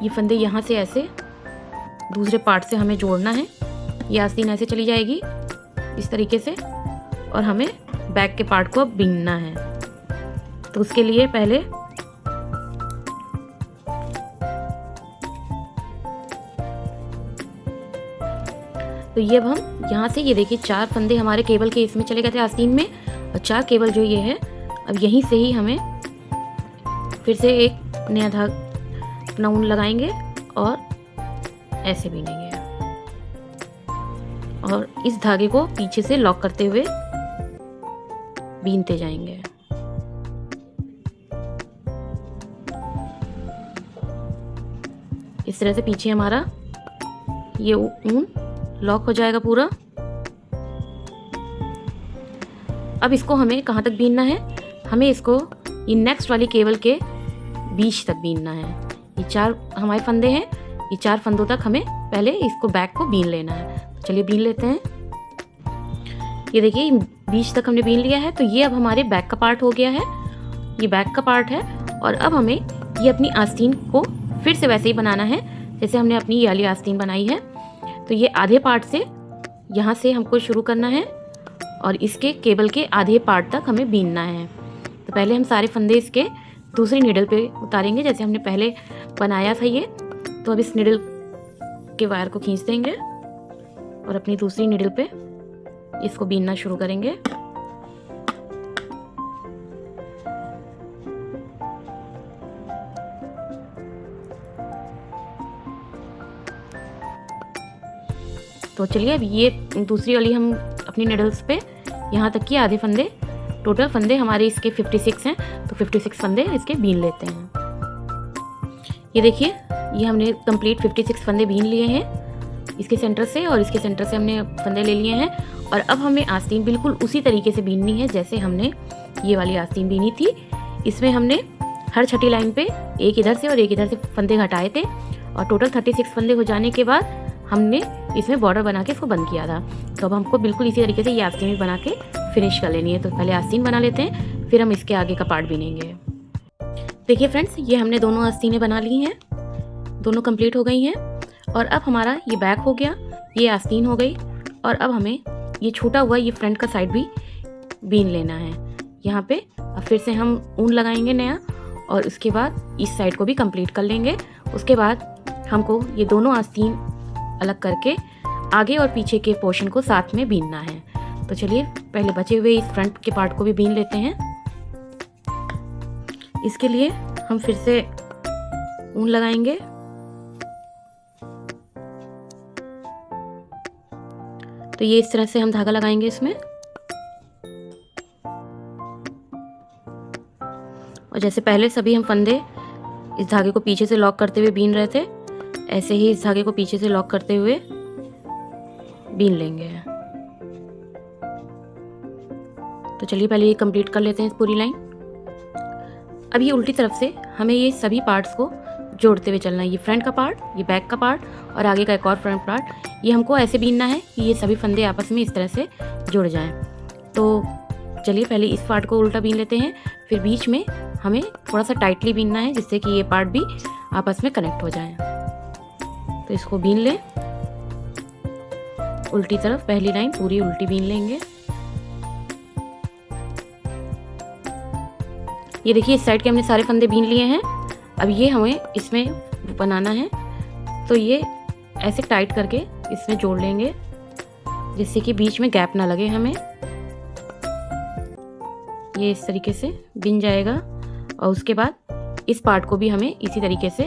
ये फंदे यहाँ से ऐसे दूसरे पार्ट से हमें जोड़ना है। ये आस्तीन ऐसे चली जाएगी इस तरीके से और हमें बैक के पार्ट को अब बीनना है। तो उसके लिए पहले तो ये अब हम यहाँ से ये देखिए 4 फंदे हमारे केबल के इसमें चले गए थे आस्तीन में, और 4 केबल जो ये है अब यहीं से ही हमें फिर से एक नया धागा अपना ऊन लगाएंगे और ऐसे बीनेंगे और इस धागे को पीछे से लॉक करते हुए बीनते जाएंगे। इस तरह से पीछे हमारा ये ऊन लॉक हो जाएगा पूरा। अब इसको हमें कहाँ तक बीनना है, हमें इसको ये नेक्स्ट वाली केबल के बीच तक बीनना है। ये 4 हमारे फंदे हैं, ये 4 फंदों तक हमें पहले इसको बैक को बीन लेना है। तो चलिए बीन लेते हैं। ये देखिए बीच तक हमने बीन लिया है। तो ये अब हमारे बैक का पार्ट हो गया है, ये बैक का पार्ट है। और अब हमें ये अपनी आस्तीन को फिर से वैसे ही बनाना है जैसे हमने अपनी ये वाली आस्तीन बनाई है। तो ये आधे पार्ट से यहाँ से हमको शुरू करना है और इसके केबल के आधे पार्ट तक हमें बीनना है। तो पहले हम सारे फंदे इसके दूसरी नीडल पे उतारेंगे जैसे हमने पहले बनाया था ये। तो अब इस नीडल के वायर को खींच देंगे और अपनी दूसरी नीडल पे इसको बीनना शुरू करेंगे। तो चलिए अब ये दूसरी वाली हम अपनी नीडल्स पे यहाँ तक की आधे फंदे, टोटल फंदे हमारे इसके 56 हैं, तो 56 फंदे इसके बीन लेते हैं। ये देखिए ये हमने कंप्लीट 56 फंदे बीन लिए हैं इसके सेंटर से, और इसके सेंटर से हमने फंदे ले लिए हैं। और अब हमें आस्तीन बिल्कुल उसी तरीके से बीननी है जैसे हमने ये वाली आस्तीन बीनी थी। इसमें हमने हर छठी लाइन पे एक इधर से और एक इधर से फंदे घटाए थे और टोटल 36 फंदे हो जाने के बाद हमने इसमें बॉर्डर बना के इसको बंद किया था। तो अब हमको बिल्कुल इसी तरीके से ये आस्तीन भी बना के फिनिश कर लेनी है। तो पहले आस्तीन बना लेते हैं, फिर हम इसके आगे का पार्ट बीनेंगे। देखिए फ्रेंड्स ये हमने दोनों आस्तीनें बना ली हैं, दोनों कंप्लीट हो गई हैं। और अब हमारा ये बैक हो गया, ये आस्तीन हो गई। और अब हमें ये छूटा हुआ ये फ्रंट का साइड भी बीन लेना है यहाँ पे। अब फिर से हम ऊन लगाएंगे नया और उसके बाद इस साइड को भी कंप्लीट कर लेंगे। उसके बाद हमको ये दोनों आस्तीन अलग करके आगे और पीछे के पोर्शन को साथ में बीनना है। तो चलिए पहले बचे हुए इस फ्रंट के पार्ट को भी बीन लेते हैं। इसके लिए हम फिर से ऊन लगाएंगे तो ये इस तरह से हम धागा लगाएंगे इसमें। और जैसे पहले सभी हम फंदे इस धागे को पीछे से लॉक करते हुए बीन रहे थे, ऐसे ही इस धागे को पीछे से लॉक करते हुए बीन लेंगे। तो चलिए पहले ये कंप्लीट कर लेते हैं पूरी लाइन। अब ये उल्टी तरफ से हमें ये सभी पार्ट्स को जोड़ते हुए चलना है। ये फ्रंट का पार्ट, ये बैक का पार्ट और आगे का एक और फ्रंट पार्ट, ये हमको ऐसे बीनना है कि ये सभी फंदे आपस में इस तरह से जुड़ जाएं। तो चलिए पहले इस पार्ट को उल्टा बीन लेते हैं, फिर बीच में हमें थोड़ा सा टाइटली बीनना है जिससे कि ये पार्ट भी आपस में कनेक्ट हो जाएं। तो इसको बीन लें उल्टी तरफ, पहली लाइन पूरी उल्टी बीन लेंगे। ये देखिए इस साइड के हमने सारे फंदे बीन लिए हैं। अब ये हमें इसमें बनाना है, तो ये ऐसे टाइट करके इसमें जोड़ लेंगे जिससे कि बीच में गैप ना लगे हमें। ये इस तरीके से बिन जाएगा और उसके बाद इस पार्ट को भी हमें इसी तरीके से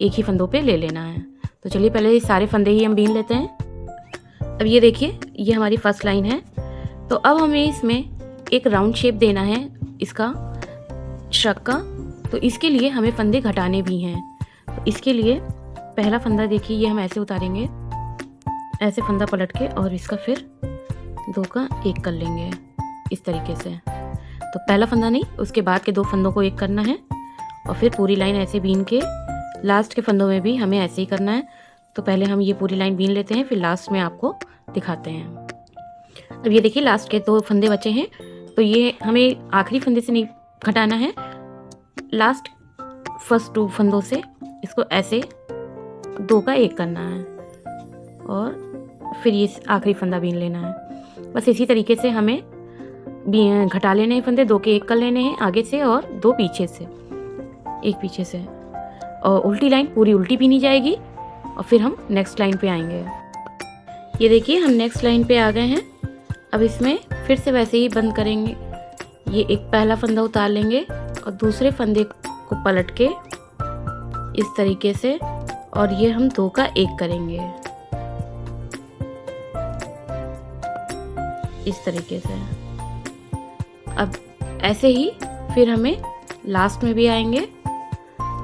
एक ही फंदों पे ले लेना है। तो चलिए पहले ये सारे फंदे ही हम बीन लेते हैं। अब ये देखिए ये हमारी फर्स्ट लाइन है। तो अब हमें इसमें एक राउंड शेप देना है इसका श्रग का, तो इसके लिए हमें फंदे घटाने भी हैं। तो इसके लिए पहला फंदा देखिए ये हम ऐसे उतारेंगे, ऐसे फंदा पलट के और इसका फिर दो का एक कर लेंगे इस तरीके से। तो पहला फंदा नहीं, उसके बाद के दो फंदों को एक करना है और फिर पूरी लाइन ऐसे बीन के लास्ट के फंदों में भी हमें ऐसे ही करना है। तो पहले हम ये पूरी लाइन बीन लेते हैं, फिर लास्ट में आपको दिखाते हैं। अब ये देखिए लास्ट के दो फंदे बचे हैं, तो ये हमें आखिरी फंदे से नहीं घटाना है, लास्ट फर्स्ट दो फंदों से इसको ऐसे दो का एक करना है और फिर ये आखिरी फंदा बीन लेना है। बस इसी तरीके से हमें घटा लेने हैं फंदे, दो के एक कर लेने हैं आगे से और दो पीछे से, एक पीछे से, और उल्टी लाइन पूरी उल्टी बीनी जाएगी और फिर हम नेक्स्ट लाइन पे आएंगे। ये देखिए हम नेक्स्ट लाइन पे आ गए हैं। अब इसमें फिर से वैसे ही बंद करेंगे। ये एक पहला फंदा उतार लेंगे और दूसरे फंदे को पलट के इस तरीके से, और ये हम दो का एक करेंगे इस तरीके से। अब ऐसे ही फिर हमें लास्ट में भी आएंगे,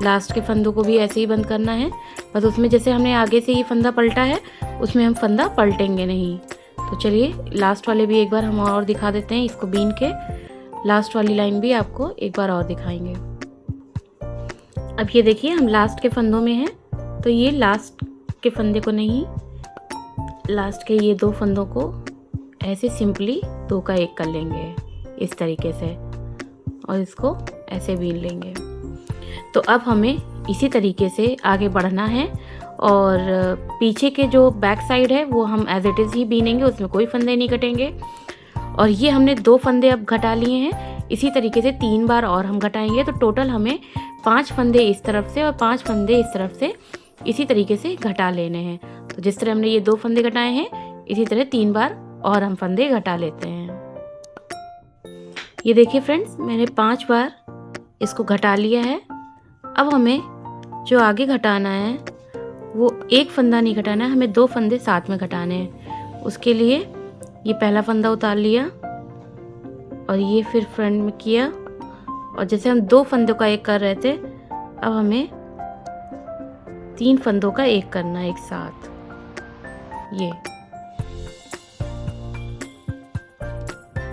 लास्ट के फंदों को भी ऐसे ही बंद करना है। बस उसमें जैसे हमने आगे से ये फंदा पलटा है उसमें हम फंदा पलटेंगे नहीं। तो चलिए लास्ट वाले भी एक बार हम और दिखा देते हैं, इसको बीन के लास्ट वाली लाइन भी आपको एक बार और दिखाएंगे। अब ये देखिए हम लास्ट के फंदों में हैं, तो ये लास्ट के फंदे को नहीं, लास्ट के ये दो फंदों को ऐसे सिंपली दो का एक कर लेंगे इस तरीके से और इसको ऐसे बीन लेंगे। तो अब हमें इसी तरीके से आगे बढ़ना है और पीछे के जो बैक साइड है वो हम एज इट इज़ ही बीनेंगे, उसमें कोई फंदे नहीं कटेंगे। और ये हमने दो फंदे अब घटा लिए हैं, इसी तरीके से 3 बार और हम घटाएंगे। तो टोटल हमें 5 फंदे इस तरफ से और 5 फंदे इस तरफ से इसी तरीके से घटा लेने हैं। तो जिस तरह हमने ये 2 फंदे घटाए हैं इसी तरह 3 बार और हम फंदे घटा लेते हैं। ये देखिए फ्रेंड्स मैंने 5 बार इसको घटा लिया है। अब हमें जो आगे घटाना है वो एक फंदा नहीं घटाना है, हमें 2 फंदे साथ में घटाने हैं। उसके लिए ये पहला फंदा उतार लिया और ये फिर फ्रंट में किया, और जैसे हम 2 फंदों का एक कर रहे थे अब हमें 3 फंदों का एक करना है एक साथ। ये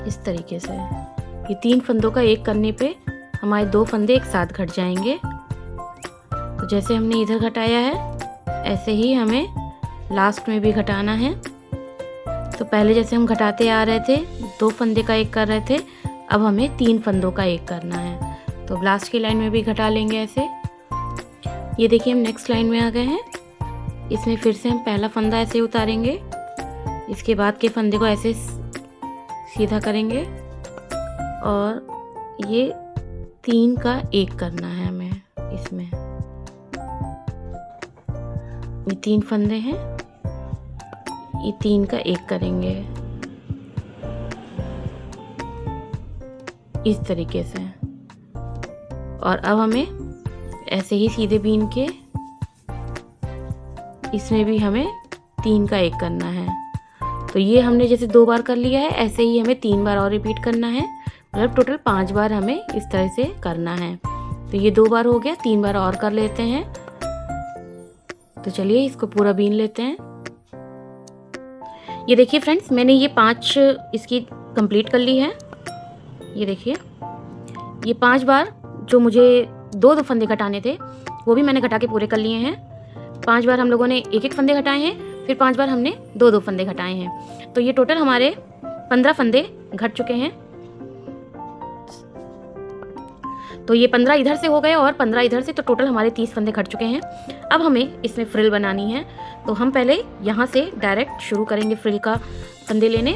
इस तरीके से ये 3 फंदों का एक करने पे हमारे 2 फंदे एक साथ घट जाएंगे। तो जैसे हमने इधर घटाया है ऐसे ही हमें लास्ट में भी घटाना है। तो पहले जैसे हम घटाते आ रहे थे 2 फंदे का एक कर रहे थे, अब हमें 3 फंदों का एक करना है। तो लास्ट की लाइन में भी घटा लेंगे ऐसे। ये देखिए हम नेक्स्ट लाइन में आ गए हैं। इसमें फिर से हम पहला फंदा ऐसे उतारेंगे, इसके बाद के फंदे को ऐसे सीधा करेंगे और ये 3 का एक करना है हमें। इसमें ये 3 फंदे हैं, ये 3 का एक करेंगे इस तरीके से। और अब हमें ऐसे ही सीधे बीन के इसमें भी हमें 3 का एक करना है। तो ये हमने जैसे 2 बार कर लिया है ऐसे ही हमें 3 बार और रिपीट करना है, मतलब टोटल 5 बार हमें इस तरह से करना है। तो ये 2 बार हो गया, 3 बार और कर लेते हैं। तो चलिए इसको पूरा बीन लेते हैं। ये देखिए फ्रेंड्स मैंने ये 5 इसकी कंप्लीट कर ली है। ये देखिए ये 5 बार जो मुझे 2 फंदे घटाने थे वो भी मैंने घटा के पूरे कर लिए हैं। 5 बार हम लोगों ने एक फंदे घटाए हैं, फिर 5 बार हमने 2 फंदे घटाए हैं। तो ये टोटल हमारे 15 फंदे घट चुके हैं। तो ये 15 इधर से हो गए और 15 इधर से, तो टोटल हमारे 30 फंदे कट चुके हैं। अब हमें इसमें फ्रिल बनानी है, तो हम पहले यहाँ से डायरेक्ट शुरू करेंगे फ्रिल का फंदे लेने,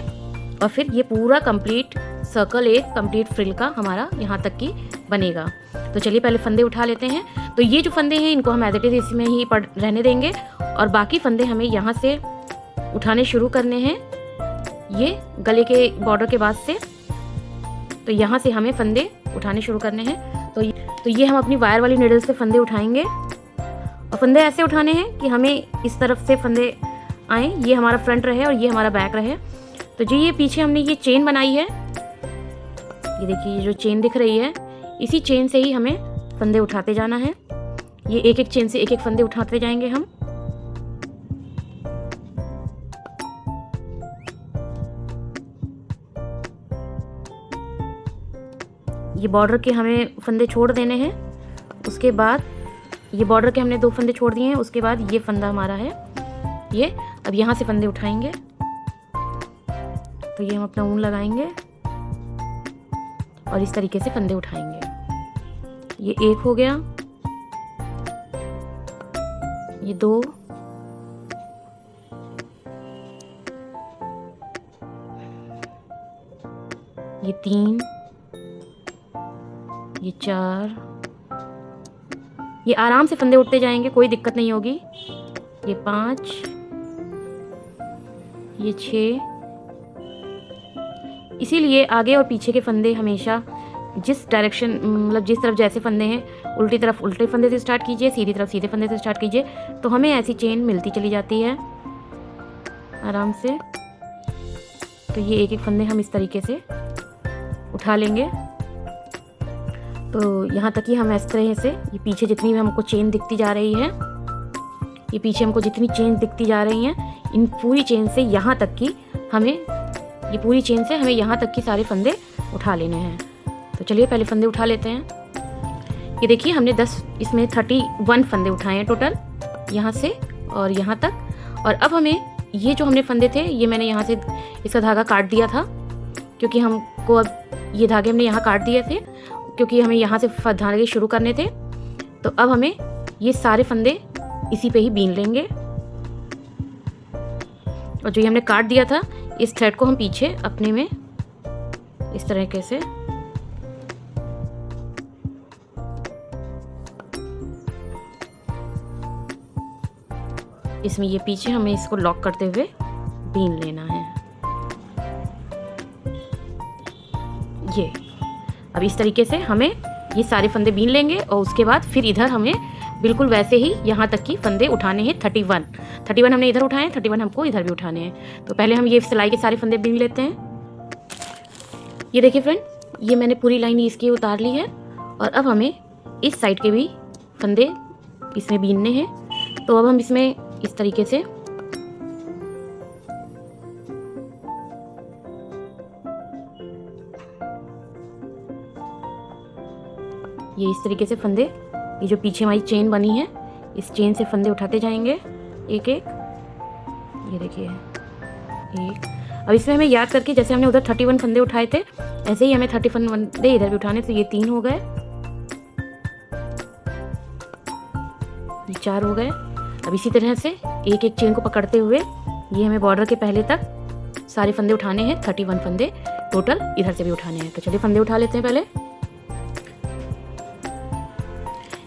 और फिर ये पूरा कंप्लीट सर्कल एक कंप्लीट फ्रिल का हमारा यहाँ तक की बनेगा। तो चलिए पहले फंदे उठा लेते हैं। तो ये जो फंदे हैं इनको हम एज इट इज़ इसमें ही रहने देंगे, और बाकी फंदे हमें यहाँ से उठाने शुरू करने हैं, ये गले के बॉर्डर के बाद से। तो यहाँ से हमें फंदे उठाने शुरू करने हैं। तो ये हम अपनी वायर वाली नीडल से फंदे उठाएंगे, और फंदे ऐसे उठाने हैं कि हमें इस तरफ से फंदे आए, ये हमारा फ्रंट रहे और ये हमारा बैक रहे। तो जो ये पीछे हमने ये चेन बनाई है, ये देखिए ये जो चेन दिख रही है, इसी चेन से ही हमें फंदे उठाते जाना है। ये एक एक चेन से एक एक फंदे उठाते जाएंगे हम। ये बॉर्डर के हमें फंदे छोड़ देने हैं, उसके बाद ये बॉर्डर के हमने 2 फंदे छोड़ दिए हैं, उसके बाद ये फंदा हमारा है ये। अब यहाँ से फंदे उठाएंगे, तो ये हम अपना ऊन लगाएंगे और इस तरीके से फंदे उठाएंगे। ये 1 हो गया, ये 2, ये 3, ये 4, ये आराम से फंदे उठते जाएंगे, कोई दिक्कत नहीं होगी। ये 5, ये 6। इसीलिए आगे और पीछे के फंदे हमेशा जिस डायरेक्शन, मतलब जिस तरफ जैसे फंदे हैं, उल्टी तरफ उल्टे फंदे से स्टार्ट कीजिए, सीधी तरफ सीधे फंदे से स्टार्ट कीजिए, तो हमें ऐसी चेन मिलती चली जाती है आराम से। तो ये एक एक फंदे हम इस तरीके से उठा लेंगे। तो यहाँ तक कि हम इस तरह से, ये पीछे जितनी भी हमको चेन दिखती जा रही है, ये पीछे हमको जितनी चेन दिखती जा रही हैं, इन पूरी चेन से यहाँ तक की हमें, ये पूरी चेन से हमें यहाँ तक की सारे फंदे उठा लेने हैं। तो चलिए पहले फंदे उठा लेते हैं। ये देखिए हमने 10, इसमें 31 फंदे उठाए हैं टोटल, यहाँ से और यहाँ तक। और अब हमें ये जो हमने फंदे थे, ये मैंने यहाँ से इसका धागा काट दिया था, क्योंकि हमको अब ये धागे हमने यहाँ काट दिए थे, क्योंकि हमें यहाँ से धागे शुरू करने थे। तो अब हमें ये सारे फंदे इसी पे ही बीन लेंगे, और जो ये हमने काट दिया था, इस थ्रेड को हम पीछे अपने में इस तरीके से इसमें, ये पीछे हमें इसको लॉक करते हुए बीन लेना है। ये अब इस तरीके से हमें ये सारे फंदे बीन लेंगे, और उसके बाद फिर इधर हमें बिल्कुल वैसे ही यहाँ तक की फंदे उठाने हैं। 31 हमने इधर उठाए हैं, 31 हमको इधर भी उठाने हैं। तो पहले हम ये सिलाई के सारे फंदे बीन लेते हैं। ये देखिए फ्रेंड, ये मैंने पूरी लाइन इसकी उतार ली है, और अब हमें इस साइड के भी फंदे इसमें बीनने हैं। तो अब हम इसमें इस तरीके से ये इस तरीके से फंदे, ये जो पीछे हमारी चेन बनी है, इस चेन से फंदे उठाते जाएंगे एक एक। ये देखिए 1। अब इसमें हमें याद करके, जैसे हमने उधर 31 फंदे उठाए थे, ऐसे ही हमें 31 फंदे इधर भी उठाने। तो ये 3 हो गए, ये 4 हो गए। अब इसी तरह से एक एक चेन को पकड़ते हुए ये हमें बॉर्डर के पहले तक सारे फंदे उठाने हैं। 31 फंदे टोटल इधर से भी उठाने हैं। तो चलिए फंदे उठा लेते हैं पहले।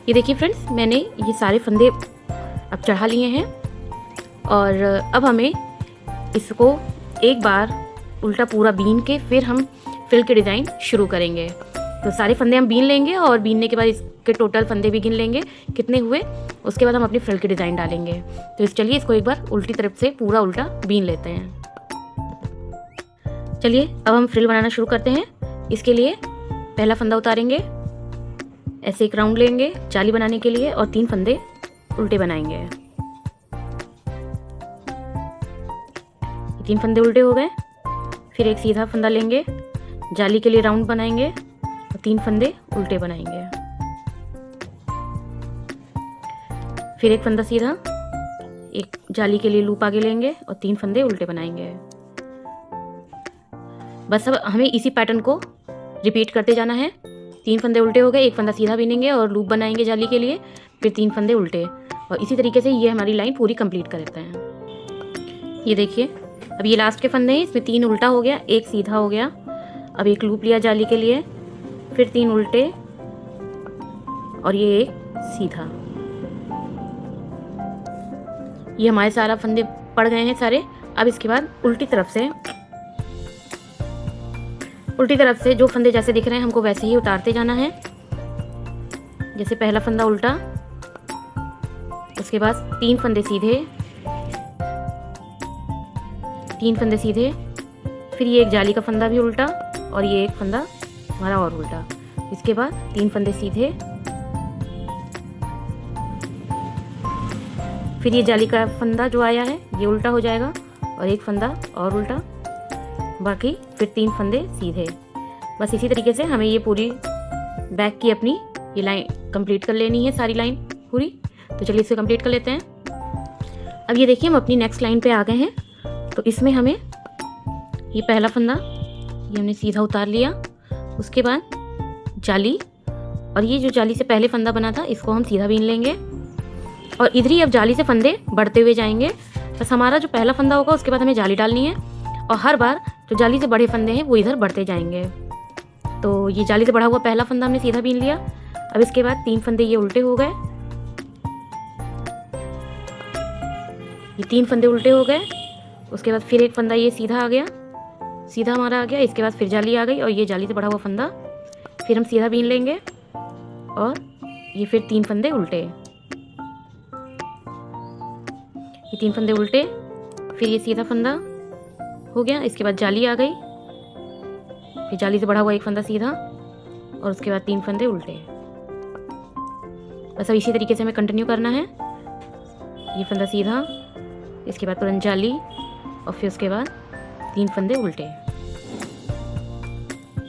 ये देखिए फ्रेंड्स, मैंने ये सारे फंदे अब चढ़ा लिए हैं, और अब हमें इसको एक बार उल्टा पूरा बीन के फिर हम फ्रिल के डिज़ाइन शुरू करेंगे। तो सारे फंदे हम बीन लेंगे, और बीनने के बाद इसके टोटल फंदे भी गिन लेंगे कितने हुए, उसके बाद हम अपनी फ्रिल के डिज़ाइन डालेंगे। तो चलिए इसको एक बार उल्टी तरफ से पूरा उल्टा बीन लेते हैं। चलिए अब हम फ्रिल बनाना शुरू करते हैं। इसके लिए पहला फंदा उतारेंगे, ऐसे एक राउंड लेंगे जाली बनाने के लिए, और 3 फंदे उल्टे बनाएंगे। 3 फंदे उल्टे हो गए। फिर एक सीधा फंदा लेंगे, जाली के लिए राउंड बनाएंगे, और 3 फंदे उल्टे बनाएंगे। फिर एक फंदा सीधा, एक जाली के लिए लूप आगे लेंगे, और 3 फंदे उल्टे बनाएंगे। बस अब हमें इसी पैटर्न को रिपीट करते जाना है। 3 फंदे उल्टे हो गए, एक फंदा सीधा बीनेंगे और लूप बनाएंगे जाली के लिए, फिर 3 फंदे उल्टे, और इसी तरीके से ये हमारी लाइन पूरी कंप्लीट कर लेते हैं। ये देखिए अब ये लास्ट के फंदे हैं, इसमें 3 उल्टा हो गया, एक सीधा हो गया। अब एक लूप लिया जाली के लिए, फिर 3 उल्टे और ये एक सीधा। ये हमारे सारा फंदे पड़ गए हैं सारे। अब इसके बाद उल्टी तरफ से जो फंदे जैसे दिख रहे हैं हमको वैसे ही उतारते जाना है। जैसे पहला फंदा उल्टा, उसके बाद 3 फंदे सीधे, 3 फंदे सीधे, फिर ये एक जाली का फंदा भी उल्टा और ये एक फंदा हमारा और उल्टा। इसके बाद 3 फंदे सीधे, फिर ये जाली का फंदा जो आया है ये उल्टा हो जाएगा और एक फंदा और उल्टा, बाकी फिर 3 फंदे सीधे। बस इसी तरीके से हमें ये पूरी बैक की अपनी ये लाइन कंप्लीट कर लेनी है, सारी लाइन पूरी। तो चलिए इसे कंप्लीट कर लेते हैं। अब ये देखिए हम अपनी नेक्स्ट लाइन पे आ गए हैं। तो इसमें हमें ये पहला फंदा ये हमने सीधा उतार लिया, उसके बाद जाली, और ये जो जाली से पहले फंदा बना था इसको हम सीधा बीन लेंगे और इधर ही अब जाली से फंदे बढ़ते हुए जाएंगे। बस हमारा जो पहला फंदा होगा उसके बाद हमें जाली डालनी है और हर बार जो जाली से बड़े फंदे हैं वो इधर बढ़ते जाएंगे। तो ये जाली से बढ़ा हुआ पहला फंदा हमने सीधा बीन लिया। अब इसके बाद 3 फंदे ये उल्टे हो गए, ये 3 फंदे उल्टे हो गए। उसके बाद फिर एक फंदा ये सीधा आ गया, सीधा हमारा आ गया। इसके बाद फिर जाली आ गई और ये जाली से बढ़ा हुआ फंदा फिर हम सीधा बीन लेंगे और ये फिर 3 फंदे उल्टे, ये 3 फंदे उल्टे, फिर ये सीधा फंदा हो गया। इसके बाद जाली आ गई, फिर जाली से बढ़ा हुआ एक फंदा सीधा और उसके बाद 3 फंदे उल्टे। बस अब इसी तरीके से हमें कंटिन्यू करना है। ये फंदा सीधा, इसके बाद तुरंत जाली और फिर उसके बाद 3 फंदे उल्टे।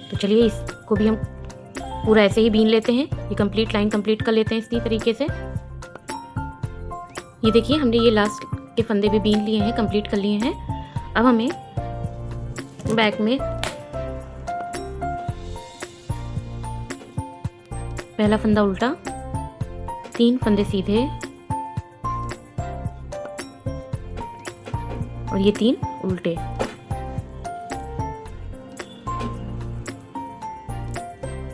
तो चलिए इसको भी हम पूरा ऐसे ही बीन लेते हैं, ये कंप्लीट लाइन कंप्लीट कर लेते हैं इसी तरीके से। ये देखिए हमने ये लास्ट के फंदे भी बीन लिए हैं, कंप्लीट कर लिए हैं। अब हमें बैक में पहला फंदा उल्टा, 3 फंदे सीधे और ये 3 उल्टे,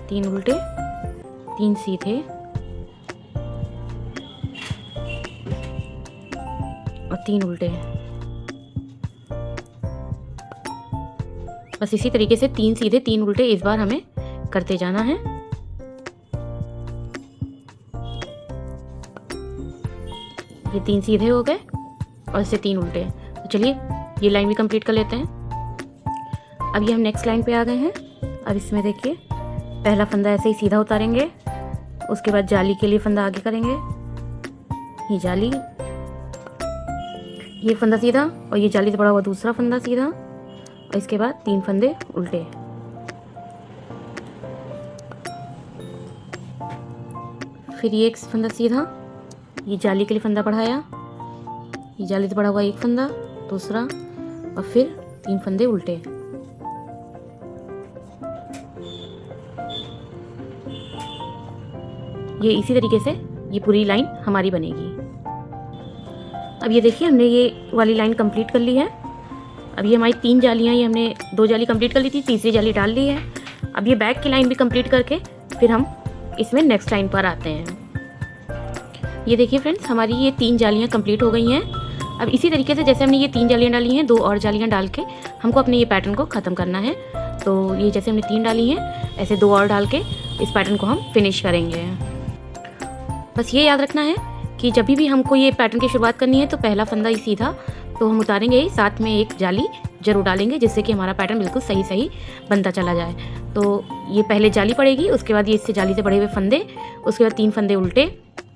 तीन उल्टे, 3 सीधे और 3 उल्टे। बस इसी तरीके से 3 सीधे 3 उल्टे इस बार हमें करते जाना है। ये 3 सीधे हो गए और इससे 3 उल्टे। तो चलिए ये लाइन भी कंप्लीट कर लेते हैं। अब ये हम नेक्स्ट लाइन पे आ गए हैं। अब इसमें देखिए पहला फंदा ऐसे ही सीधा उतारेंगे, उसके बाद जाली के लिए फंदा आगे करेंगे, ये जाली, ये फंदा सीधा और ये जाली से बड़ा हुआ दूसरा फंदा सीधा और इसके बाद 3 फंदे उल्टे। फिर ये एक फंदा सीधा, ये जाली के लिए फंदा बढ़ाया, ये जाली से बड़ा हुआ एक फंदा दूसरा और फिर 3 फंदे उल्टे। ये इसी तरीके से ये पूरी लाइन हमारी बनेगी। अब ये देखिए हमने ये वाली लाइन कंप्लीट कर ली है। अब ये हमारी 3 जालियाँ, ये हमने 2 जाली कंप्लीट कर ली थी, तीसरी जाली डाल ली है। अब ये बैक की लाइन भी कंप्लीट करके फिर हम इसमें नेक्स्ट लाइन पर आते हैं। ये देखिए फ्रेंड्स हमारी ये 3 जालियाँ कंप्लीट हो गई हैं। अब इसी तरीके से जैसे हमने ये 3 जालियाँ डाली हैं, 2 और जालियाँ डाल के हमको अपने ये पैटर्न को ख़त्म करना है। तो ये जैसे हमने 3 डाली हैं ऐसे 2 और डाल के इस पैटर्न को हम फिनिश करेंगे। बस ये याद रखना है कि जब भी हमको ये पैटर्न की शुरुआत करनी है तो पहला फंदा ही सीधा तो हम उतारेंगे ही, साथ में एक जाली जरूर डालेंगे जिससे कि हमारा पैटर्न बिल्कुल सही सही बनता चला जाए। तो ये पहले जाली पड़ेगी, उसके बाद ये इससे जाली से बढ़े हुए फंदे, उसके बाद 3 फंदे उल्टे,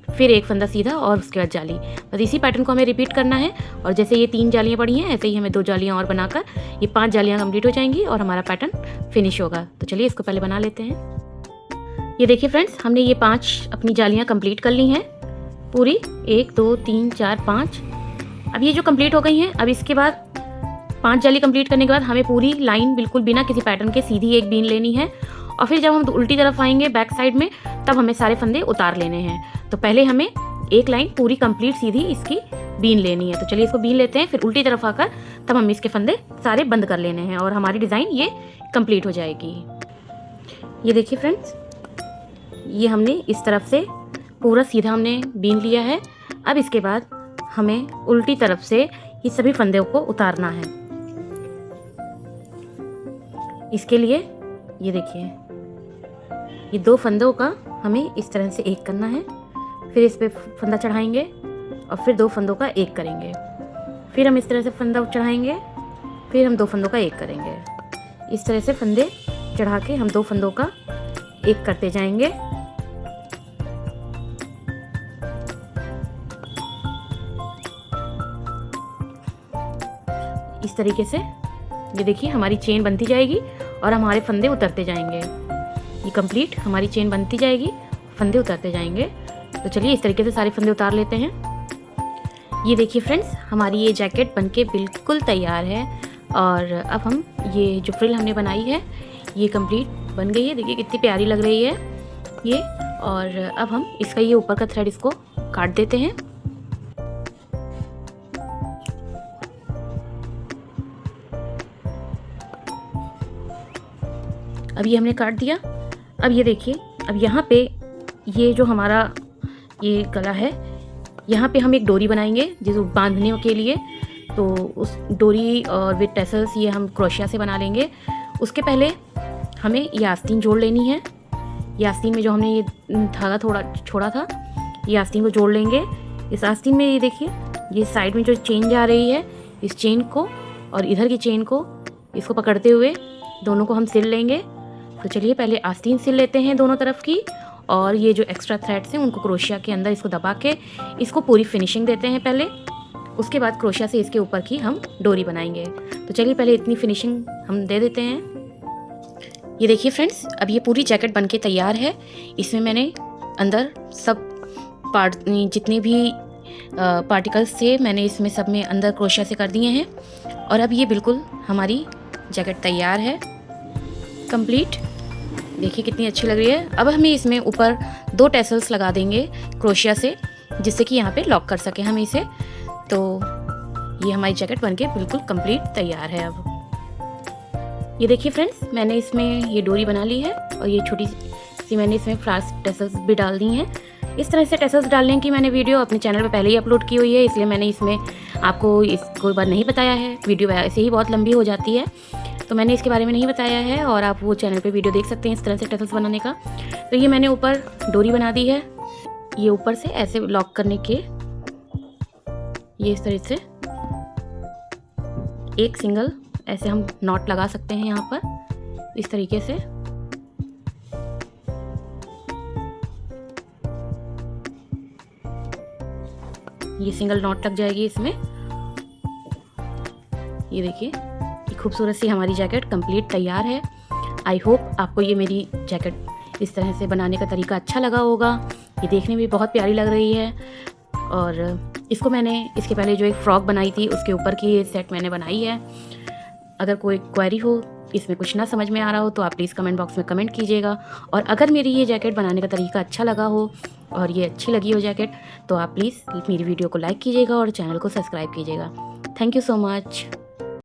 फिर एक फंदा सीधा और उसके बाद जाली। बस इसी पैटर्न को हमें रिपीट करना है। और जैसे ये 3 जालियाँ पड़ी हैं ऐसे ही हमें 2 जालियाँ और बनाकर ये 5 जालियाँ कंप्लीट हो जाएंगी और हमारा पैटर्न फिनिश होगा। तो चलिए इसको पहले बना लेते हैं। ये देखिए फ्रेंड्स हमने ये 5 अपनी जालियाँ कंप्लीट कर ली हैं पूरी, 1 2 3 4 5। अब ये जो कंप्लीट हो गई हैं, अब इसके बाद 5 जाली कंप्लीट करने के बाद हमें पूरी लाइन बिल्कुल बिना किसी पैटर्न के सीधी एक बीन लेनी है और फिर जब हम उल्टी तरफ आएंगे बैक साइड में, तब हमें सारे फंदे उतार लेने हैं। तो पहले हमें एक लाइन पूरी कंप्लीट सीधी इसकी बीन लेनी है। तो चलिए इसको बीन लेते हैं, फिर उल्टी तरफ आकर तब हम इसके फंदे सारे बंद कर लेने हैं और हमारी डिज़ाइन ये कंप्लीट हो जाएगी। ये देखिए फ्रेंड्स, ये हमने इस तरफ से पूरा सीधा हमने बीन लिया है। अब इसके बाद हमें उल्टी तरफ से ये सभी फंदों को उतारना है। इसके लिए ये देखिए, ये 2 फंदों का हमें इस तरह से एक करना है, फिर इस पे फंदा चढ़ाएंगे और फिर 2 फंदों का एक करेंगे, फिर हम इस तरह से फंदा चढ़ाएंगे, फिर हम 2 फंदों का एक करेंगे। इस तरह से फंदे चढ़ा के हम 2 फंदों का एक करते जाएंगे। इस तरीके से ये देखिए हमारी चेन बनती जाएगी और हमारे फंदे उतरते जाएंगे। ये कंप्लीट हमारी चेन बनती जाएगी, फंदे उतरते जाएंगे। तो चलिए इस तरीके से सारे फंदे उतार लेते हैं। ये देखिए फ्रेंड्स, हमारी ये जैकेट बनके बिल्कुल तैयार है। और अब हम ये जो फ्रिल हमने बनाई है ये कंप्लीट बन गई है। देखिए कितनी प्यारी लग रही है ये। और अब हम इसका ये ऊपर का थ्रेड इसको काट देते हैं। अब ये हमने काट दिया। अब ये देखिए, अब यहाँ पे ये जो हमारा ये गला है, यहाँ पे हम एक डोरी बनाएंगे जिसको बांधने के लिए। तो उस डोरी और विद टेसल्स ये हम क्रोशिया से बना लेंगे। उसके पहले हमें ये आस्तीन जोड़ लेनी है। ये आस्तीन में जो हमने ये धागा थोड़ा छोड़ा था, ये आस्तीन को जोड़ लेंगे। इस आस्तीन में ये देखिए, ये साइड में जो चेन जा रही है, इस चेन को और इधर की चेन को इसको पकड़ते हुए दोनों को हम सिल लेंगे। तो चलिए पहले आस्तीन सिल लेते हैं दोनों तरफ की, और ये जो एक्स्ट्रा थ्रेड्स हैं उनको क्रोशिया के अंदर इसको दबा के इसको पूरी फिनिशिंग देते हैं पहले। उसके बाद क्रोशिया से इसके ऊपर की हम डोरी बनाएंगे। तो चलिए पहले इतनी फिनिशिंग हम दे देते हैं। ये देखिए फ्रेंड्स, अब ये पूरी जैकेट बनके तैयार है। इसमें मैंने अंदर सब पार्ट जितने भी पार्टिकल्स थे मैंने इसमें सब में अंदर क्रोशिया से कर दिए हैं। और अब ये बिल्कुल हमारी जैकेट तैयार है कंप्लीट। देखिए कितनी अच्छी लग रही है। अब हमें इसमें ऊपर 2 टेसल्स लगा देंगे क्रोशिया से, जिससे कि यहाँ पे लॉक कर सके हम इसे। तो ये हमारी जैकेट बनके बिल्कुल कंप्लीट तैयार है। अब ये देखिए फ्रेंड्स, मैंने इसमें ये डोरी बना ली है और ये छोटी सी मैंने इसमें फ्लावर्स टेसल्स भी डाल दी हैं। इस तरह से टेसल्स डालने की मैंने वीडियो अपने चैनल पे पहले ही अपलोड की हुई है, इसलिए मैंने इसमें आपको कोई बात नहीं बताया है। वीडियो ऐसे ही बहुत लंबी हो जाती है, तो मैंने इसके बारे में नहीं बताया है। और आप वो चैनल पे वीडियो देख सकते हैं इस तरह से टेसल्स बनाने का। तो ये मैंने ऊपर डोरी बना दी है। ये ऊपर से ऐसे लॉक करने के ये इस तरह से एक सिंगल ऐसे हम नॉट लगा सकते हैं यहाँ पर इस तरीके से। ये सिंगल नॉट लग जाएगी इसमें। ये देखिए, ये खूबसूरत सी हमारी जैकेट कंप्लीट तैयार है। आई होप आपको ये मेरी जैकेट इस तरह से बनाने का तरीका अच्छा लगा होगा। ये देखने में बहुत प्यारी लग रही है। और इसको मैंने इसके पहले जो एक फ्रॉक बनाई थी उसके ऊपर की ये सेट मैंने बनाई है। अगर कोई क्वेरी हो, इसमें कुछ ना समझ में आ रहा हो, तो आप प्लीज़ कमेंट बॉक्स में कमेंट कीजिएगा। और अगर मेरी ये जैकेट बनाने का तरीका अच्छा लगा हो और ये अच्छी लगी हो जैकेट, तो आप प्लीज़ मेरी वीडियो को लाइक कीजिएगा और चैनल को सब्सक्राइब कीजिएगा। Thank you so much.